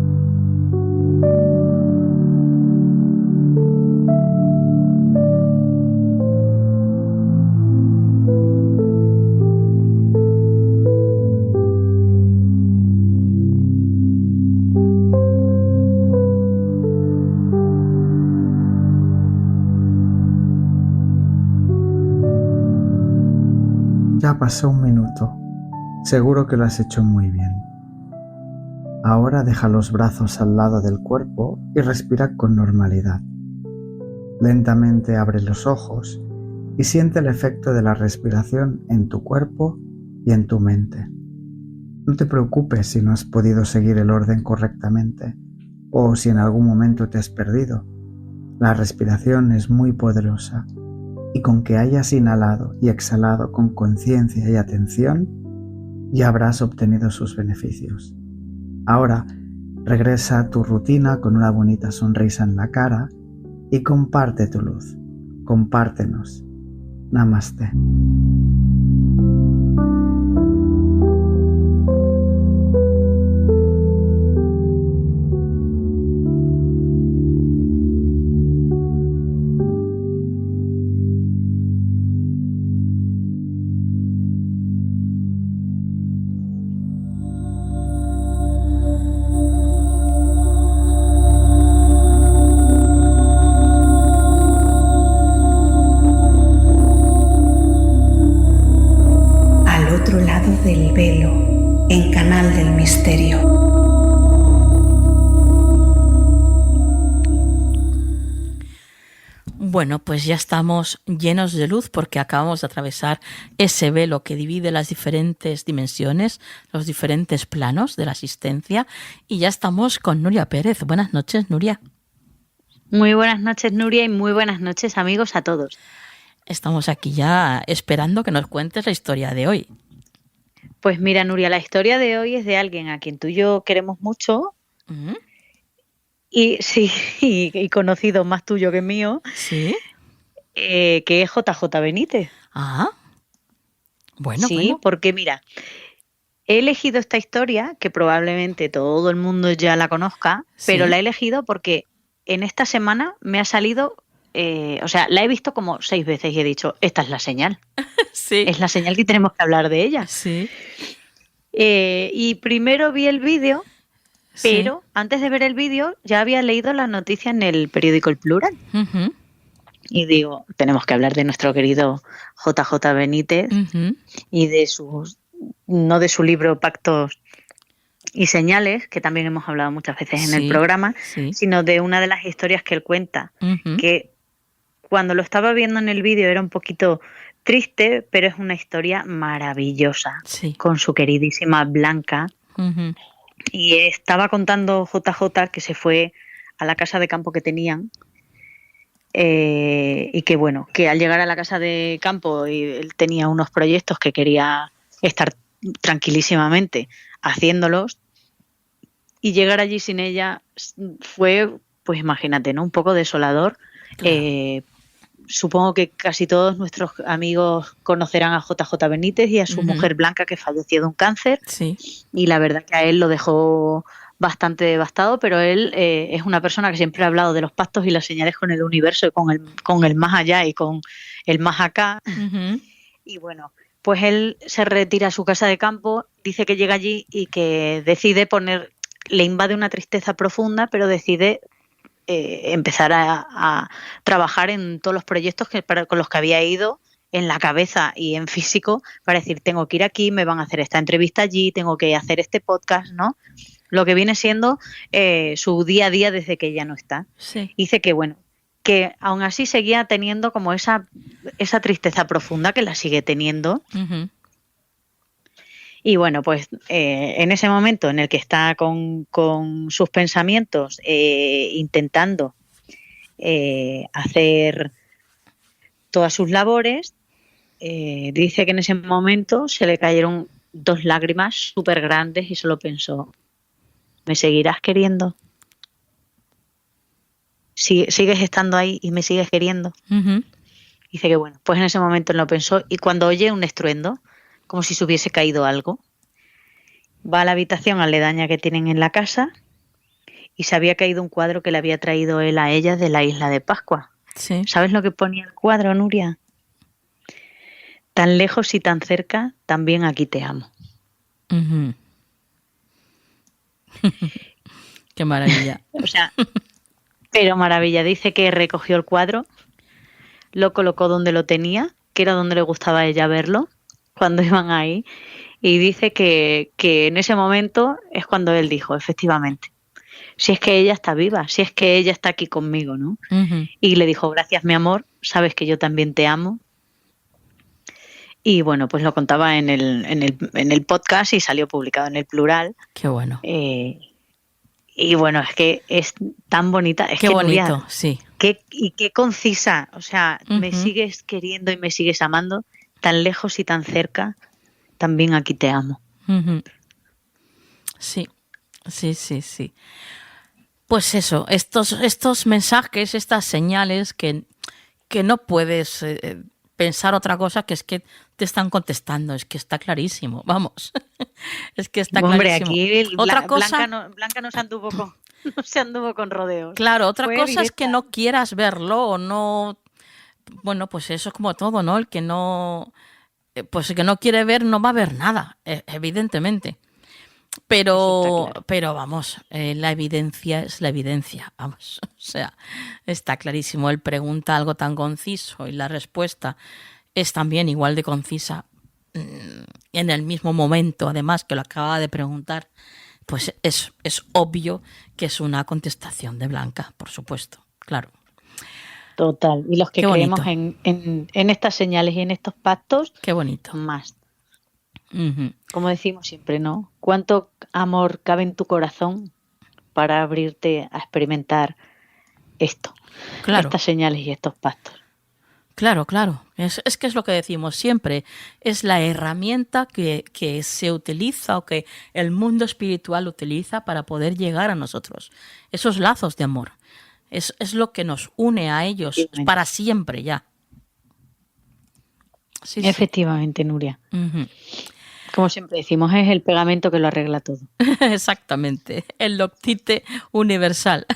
Ya pasó un minuto. Seguro que lo has hecho muy bien. Ahora deja los brazos al lado del cuerpo y respira con normalidad. Lentamente abre los ojos y siente el efecto de la respiración en tu cuerpo y en tu mente. No te preocupes si no has podido seguir el orden correctamente o si en algún momento te has perdido. La respiración es muy poderosa y con que hayas inhalado y exhalado con conciencia y atención, ya habrás obtenido sus beneficios. Ahora, regresa a tu rutina con una bonita sonrisa en la cara y comparte tu luz. Compártenos. Namaste. Del velo, en Canal del Misterio. Bueno, pues ya estamos llenos de luz porque acabamos de atravesar ese velo que divide las diferentes dimensiones, los diferentes planos de la existencia, y ya estamos con Nuria Pérez. Buenas noches, Nuria. Muy buenas noches, Nuria, y muy buenas noches, amigos, a todos. Estamos aquí ya esperando que nos cuentes la historia de hoy. Pues mira, Nuria, la historia de hoy es de alguien a quien tú y yo queremos mucho. ¿Mm? Y sí, y conocido más tuyo que mío. Sí. Que es JJ Benítez. Ah. Bueno, sí, bueno. Porque mira, he elegido esta historia, que probablemente todo el mundo ya la conozca, Sí. pero la he elegido porque en esta semana me ha salido, la he visto como 6 veces y he dicho, esta es la señal. Sí. Es la señal que tenemos que hablar de ella. Sí. Y primero vi el vídeo, pero sí. antes de ver el vídeo ya había leído la noticia en el periódico El Plural. Uh-huh. Y digo, tenemos que hablar de nuestro querido JJ Benítez Uh-huh. y de no de su libro Pactos y Señales, que también hemos hablado muchas veces en el programa, sino de una de las historias que él cuenta, uh-huh. que cuando lo estaba viendo en el vídeo era un poquito triste, pero es una historia maravillosa, con su queridísima Blanca. Uh-huh. Y estaba contando JJ que se fue a la casa de campo que tenían y que bueno, que al llegar a la casa de campo él tenía unos proyectos que quería estar tranquilísimamente haciéndolos, y llegar allí sin ella fue, pues imagínate, ¿no? Un poco desolador. Claro. Supongo que casi todos nuestros amigos conocerán a JJ Benítez y a su mujer Blanca, que falleció de un cáncer. Sí. Y la verdad que a él lo dejó bastante devastado, pero él es una persona que siempre ha hablado de los pactos y las señales con el universo y con el más allá y con el más acá. Uh-huh. Y bueno, pues él se retira a su casa de campo, dice que llega allí y que decide le invade una tristeza profunda, pero decide empezar a trabajar en todos los proyectos con los que había ido en la cabeza y en físico, para decir, tengo que ir aquí, me van a hacer esta entrevista allí, tengo que hacer este podcast, ¿no? Lo que viene siendo su día a día desde que ella no está. Sí. Dice que, bueno, que aún así seguía teniendo como esa tristeza profunda, que la sigue teniendo. Ujú. Y bueno, pues en ese momento en el que está con sus pensamientos intentando hacer todas sus labores, dice que en ese momento se le cayeron 2 lágrimas súper grandes y solo pensó, ¿me seguirás queriendo? ¿Sigues estando ahí y me sigues queriendo? Ujú. Dice que bueno, pues en ese momento lo pensó y cuando oye un estruendo, como si se hubiese caído algo, va a la habitación aledaña que tienen en la casa y se había caído un cuadro que le había traído él a ella de la isla de Pascua. Sí. ¿Sabes lo que ponía el cuadro, Nuria? Tan lejos y tan cerca, también aquí te amo. Ujú. Qué maravilla. O sea, pero maravilla. Dice que recogió el cuadro, lo colocó donde lo tenía, que era donde le gustaba a ella verlo, cuando iban ahí, y dice que en ese momento es cuando él dijo, efectivamente, si es que ella está viva, si es que ella está aquí conmigo, ¿no? Ujú. Y le dijo, gracias mi amor, sabes que yo también te amo. Y bueno, pues lo contaba en el podcast y salió publicado en el Plural. Qué bueno. Y bueno, es que es tan bonita. Es Qué que bonito, Nuria, sí. qué concisa. O sea, me Ujú. sigues queriendo y me sigues amando, tan lejos y tan cerca, también aquí te amo. Ujú. Sí, sí, sí, sí. Pues eso, estos mensajes, estas señales que no puedes pensar otra cosa que es que te están contestando, es que está clarísimo, vamos, es que está Hombre, clarísimo. aquí Otra cosa, Blanca no se anduvo con, no se anduvo con rodeos. claro, otra Fue cosa es que directa. no quieras verlo o no, bueno, pues eso es como todo, ¿no? El que no, pues el que no quiere ver no va a ver nada, evidentemente. Eso Pero, está claro. pero vamos, la evidencia es la evidencia, vamos. O sea, está clarísimo. Él pregunta algo tan conciso y la respuesta es también igual de concisa en el mismo momento, además, que lo acaba de preguntar. Pues es obvio que es una contestación de Blanca, por supuesto, claro. Total. Y los que Qué bonito. creemos en estas señales y en estos pactos, Qué bonito. más. Ujú. Como decimos siempre, ¿no? ¿Cuánto amor cabe en tu corazón para abrirte a experimentar esto? Claro. Estas señales y estos pactos. Claro, claro. Es que es lo que decimos siempre. Es la herramienta que se utiliza o que el mundo espiritual utiliza para poder llegar a nosotros. Esos lazos de amor. Es lo que nos une a ellos para siempre ya. Sí, sí. Efectivamente, Nuria. Ujú. Como siempre decimos, es el pegamento que lo arregla todo. Exactamente. El loctite universal.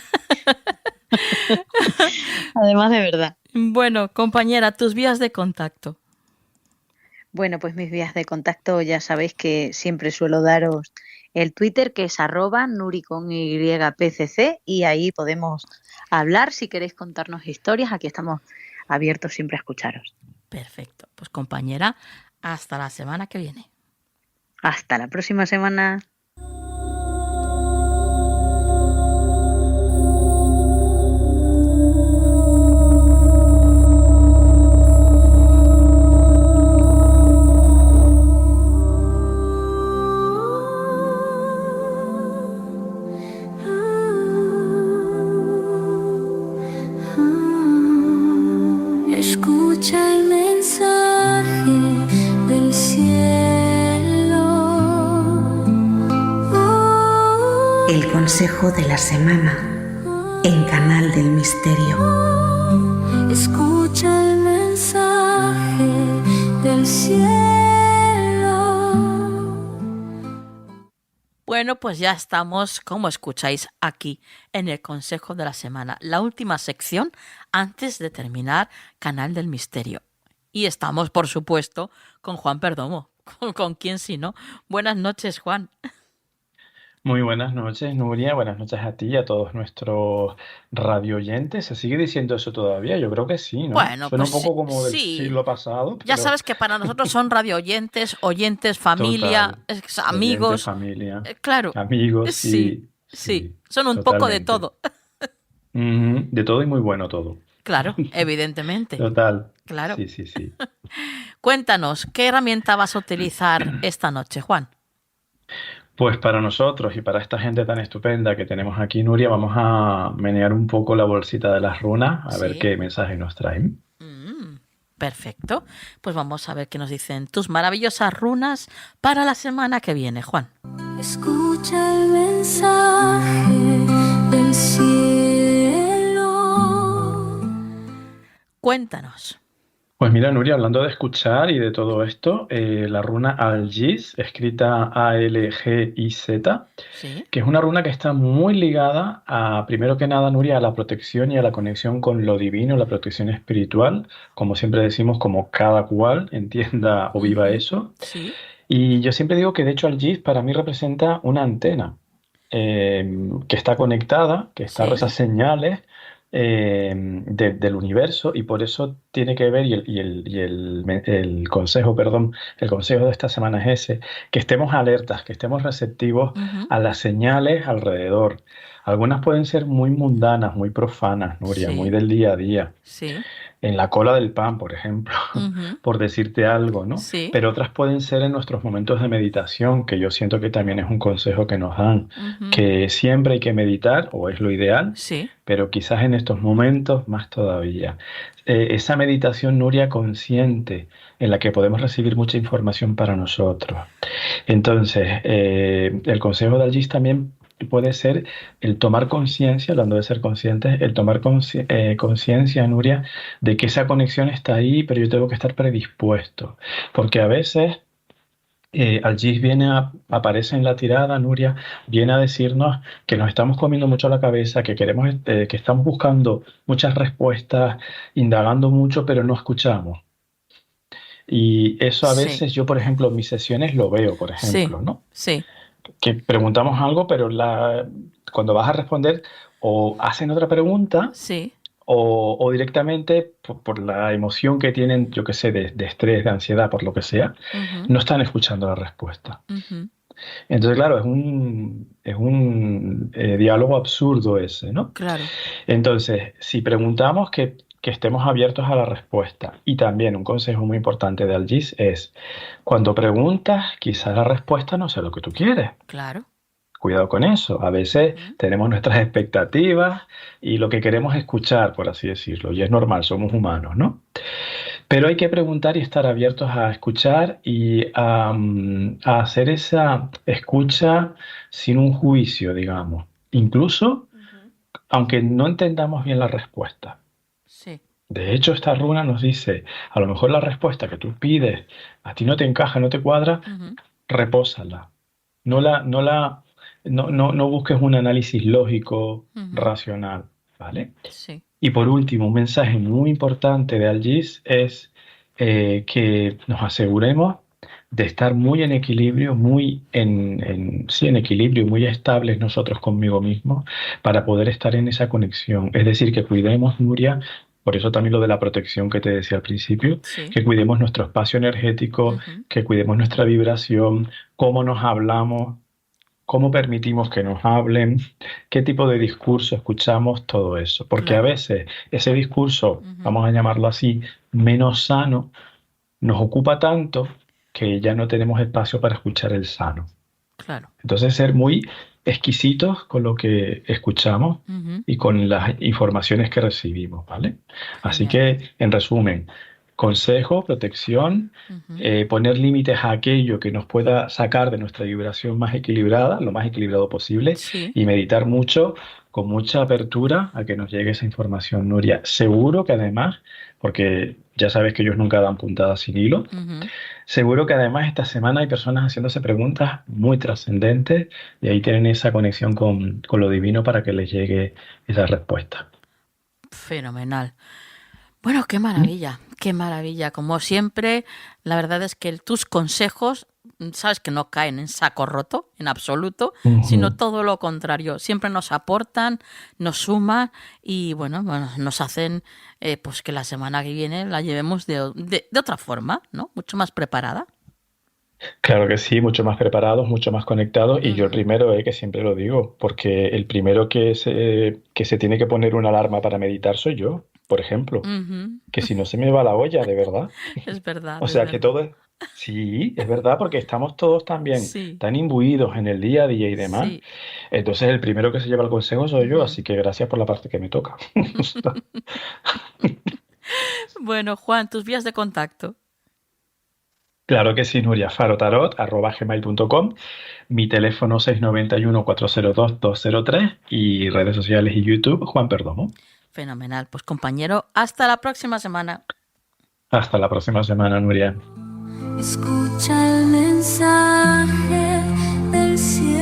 Además, de verdad. Bueno, compañera, tus vías de contacto. Bueno, pues mis vías de contacto ya sabéis que siempre suelo daros el Twitter, que es @nuri_pcc, y ahí podemos hablar. Si queréis contarnos historias, aquí estamos abiertos siempre a escucharos. Perfecto. Pues compañera, hasta la semana que viene. Hasta la próxima semana. Escucha el mensaje del cielo. El consejo de la semana en Canal del Misterio. Escucha el mensaje del cielo. Bueno, pues ya estamos, como escucháis, aquí en el Consejo de la Semana, la última sección antes de terminar Canal del Misterio. Y estamos, por supuesto, con Juan Perdomo. ¿Con quién si no? Buenas noches, Juan. Muy buenas noches, Nuria. Buenas noches a ti y a todos nuestros radioyentes. ¿Se sigue diciendo eso todavía? Yo creo que sí, ¿no? Bueno, Suena pues un poco como del sí. siglo pasado, Ya pero sabes que para nosotros son radio oyentes, familia, total. amigos. Oyentes, familia, Claro. amigos, Sí, sí, son un poco de totalmente. todo. De todo y muy bueno todo. Claro, evidentemente. Total. Claro. Sí, sí, sí. Cuéntanos, ¿qué herramienta vas a utilizar esta noche, Juan? Pues para nosotros y para esta gente tan estupenda que tenemos aquí, Nuria, vamos a menear un poco la bolsita de las runas, a ver Sí. qué mensaje nos traen. Perfecto. Pues vamos a ver qué nos dicen tus maravillosas runas para la semana que viene, Juan. Escucha el mensaje del cielo. Cuéntanos. Pues mira, Nuria, hablando de escuchar y de todo esto, la runa Algiz, escrita A-L-G-I-Z, Sí. que es una runa que está muy ligada a, primero que nada, Nuria, a la protección y a la conexión con lo divino, la protección espiritual, como siempre decimos, como cada cual entienda o viva eso. Sí. Y yo siempre digo que de hecho Algiz para mí representa una antena que está conectada, que está Sí. esas señales del universo y por eso tiene que ver, el consejo, perdón, el consejo de esta semana es ese, que estemos alertas, que estemos receptivos a las señales alrededor. Algunas pueden ser muy mundanas, muy profanas, Nuria, Sí. muy del día a día. Sí. En la cola del pan, por ejemplo, por decirte algo, ¿no? Sí. Pero otras pueden ser en nuestros momentos de meditación, que yo siento que también es un consejo que nos dan, que siempre hay que meditar, o es lo ideal, Sí. pero quizás en estos momentos más todavía. Esa meditación, Nuria, consciente, en la que podemos recibir mucha información para nosotros. Entonces, el consejo de Algiz también puede ser el tomar conciencia, hablando de ser conscientes, el tomar conciencia, Nuria, de que esa conexión está ahí, pero yo tengo que estar predispuesto. Porque a veces Algiz aparece en la tirada, Nuria, viene a decirnos que nos estamos comiendo mucho la cabeza, que queremos, que estamos buscando muchas respuestas, indagando mucho, pero no escuchamos. Y eso a Sí. veces yo, por ejemplo, en mis sesiones lo veo, por ejemplo, Sí. ¿no? Sí. Que preguntamos algo, pero cuando vas a responder o hacen otra pregunta Sí. o directamente por la emoción que tienen, yo qué sé, de estrés, de ansiedad, por lo que sea, no están escuchando la respuesta. Entonces, claro, es un diálogo absurdo ese, ¿no? Claro. Entonces, si preguntamos que estemos abiertos a la respuesta. Y también un consejo muy importante de Algiz es, cuando preguntas, quizás la respuesta no sea lo que tú quieres. Claro. Cuidado con eso. A veces tenemos nuestras expectativas y lo que queremos es escuchar, por así decirlo. Y es normal, somos humanos, ¿no? Pero hay que preguntar y estar abiertos a escuchar y a hacer esa escucha sin un juicio, digamos. Incluso, aunque no entendamos bien la respuesta. Sí. De hecho, esta runa nos dice, a lo mejor la respuesta que tú pides a ti no te encaja, no te cuadra, repósala. No busques un análisis lógico, racional, ¿vale? Sí. Y por último, un mensaje muy importante de Algiz es que nos aseguremos de estar muy en equilibrio, en equilibrio, muy estables nosotros conmigo mismos para poder estar en esa conexión. Es decir, que cuidemos, Nuria, por eso también lo de la protección que te decía al principio, Sí. que cuidemos nuestro espacio energético, que cuidemos nuestra vibración, cómo nos hablamos, cómo permitimos que nos hablen, qué tipo de discurso escuchamos, todo eso. Porque Claro. a veces ese discurso, vamos a llamarlo así, menos sano, nos ocupa tanto que ya no tenemos espacio para escuchar el sano. Claro. Entonces, ser muy exquisitos con lo que escuchamos y con las informaciones que recibimos, ¿vale? Así que, en resumen, consejo, protección, poner límites a aquello que nos pueda sacar de nuestra vibración más equilibrada, lo más equilibrado posible, Sí. y meditar mucho, con mucha apertura a que nos llegue esa información, Nuria. Seguro que además, porque ya sabes que ellos nunca dan puntadas sin hilo, seguro que además esta semana hay personas haciéndose preguntas muy trascendentes y ahí tienen esa conexión con lo divino para que les llegue esa respuesta. Fenomenal. Bueno, qué maravilla, qué maravilla. Como siempre, la verdad es que tus consejos, sabes que no caen en saco roto, en absoluto, sino todo lo contrario. Siempre nos aportan, nos suman y bueno, nos hacen pues que la semana que viene la llevemos de otra forma, ¿no? Mucho más preparada. Claro que sí, mucho más preparados, mucho más conectados y yo el primero, que siempre lo digo, porque el primero que se tiene que poner una alarma para meditar soy yo. por ejemplo, Ujú. que si no se me va la olla, de verdad. Es verdad, O es sea que verdad. todo es... Sí, es verdad, porque estamos todos también Sí, tan imbuidos en el día a día y demás. sí. Entonces el primero que se lleva el consejo soy yo, Ujú. así que gracias por la parte que me toca. Bueno, Juan, tus vías de contacto. Claro que sí, Nuria, farotarot@gmail.com, mi teléfono 691-402-203 y redes sociales y YouTube, Juan Perdomo. Fenomenal. Pues compañero, hasta la próxima semana. Hasta la próxima semana, Nuria. Escucha el mensaje del cielo.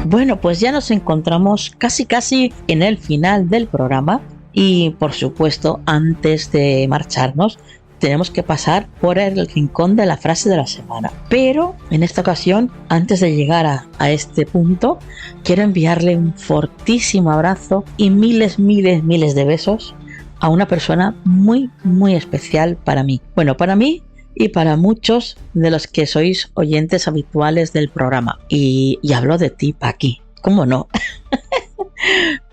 Bueno, pues ya nos encontramos casi en el final del programa y por supuesto antes de marcharnos tenemos que pasar por el rincón de la frase de la semana. Pero en esta ocasión, antes de llegar a este punto, quiero enviarle un fortísimo abrazo y miles de besos a una persona muy especial para mí. Bueno, para mí y para muchos de los que sois oyentes habituales del programa. Y hablo de ti, Paqui. ¿Cómo no?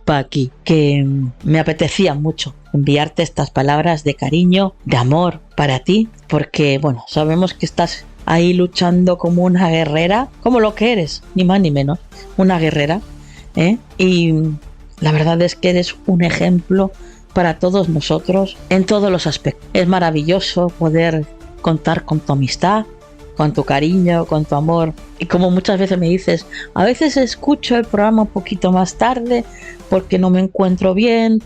Paqui, que me apetecía mucho enviarte estas palabras de cariño, de amor para ti, porque, bueno, sabemos que estás ahí luchando como una guerrera, como lo que eres, ni más ni menos, una guerrera, ¿eh? Y la verdad es que eres un ejemplo para todos nosotros en todos los aspectos. Es maravilloso poder contar con tu amistad, con tu cariño, con tu amor. Y como muchas veces me dices, a veces escucho el programa un poquito más tarde porque no me encuentro bien.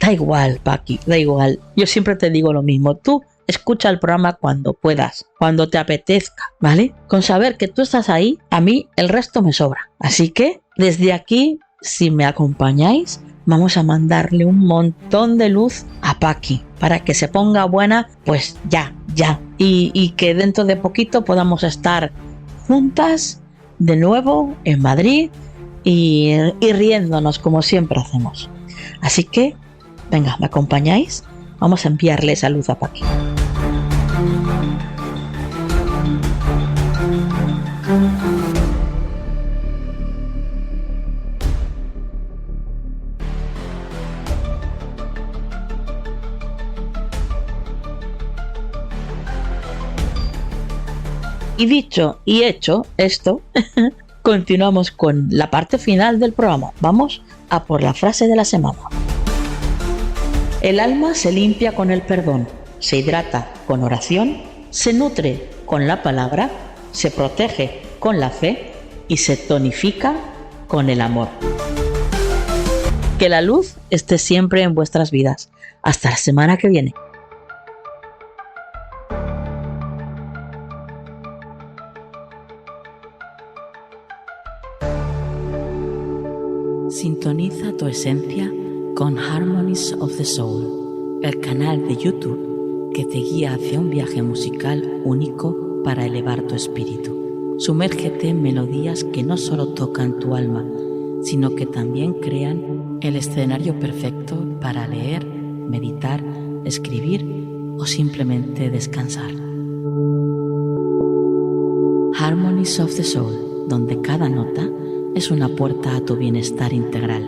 Da igual, Paqui, da igual. Yo siempre te digo lo mismo. Tú escucha el programa cuando puedas, cuando te apetezca, ¿vale? Con saber que tú estás ahí, a mí el resto me sobra. Así que desde aquí, si me acompañáis, vamos a mandarle un montón de luz a Paqui para que se ponga buena, pues ya. Y que dentro de poquito podamos estar juntas de nuevo en Madrid y riéndonos como siempre hacemos. Así que, venga, ¿me acompañáis? Vamos a enviarle esa luz a Paqui. Y dicho y hecho esto, continuamos con la parte final del programa. Vamos a por la frase de la semana. El alma se limpia con el perdón, se hidrata con oración, se nutre con la palabra, se protege con la fe y se tonifica con el amor. Que la luz esté siempre en vuestras vidas. Hasta la semana que viene. Sintoniza tu esencia con Harmonies of the Soul, el canal de YouTube que te guía hacia un viaje musical único para elevar tu espíritu. Sumérgete en melodías que no solo tocan tu alma, sino que también crean el escenario perfecto para leer, meditar, escribir o simplemente descansar. Harmonies of the Soul, donde cada nota es una puerta a tu bienestar integral,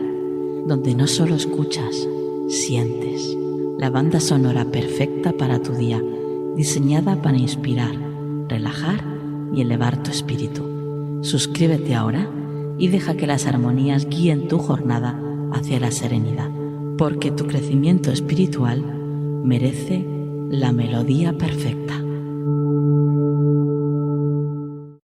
donde no solo escuchas, sientes. La banda sonora perfecta para tu día, diseñada para inspirar, relajar y elevar tu espíritu. Suscríbete ahora y deja que las armonías guíen tu jornada hacia la serenidad, porque tu crecimiento espiritual merece la melodía perfecta.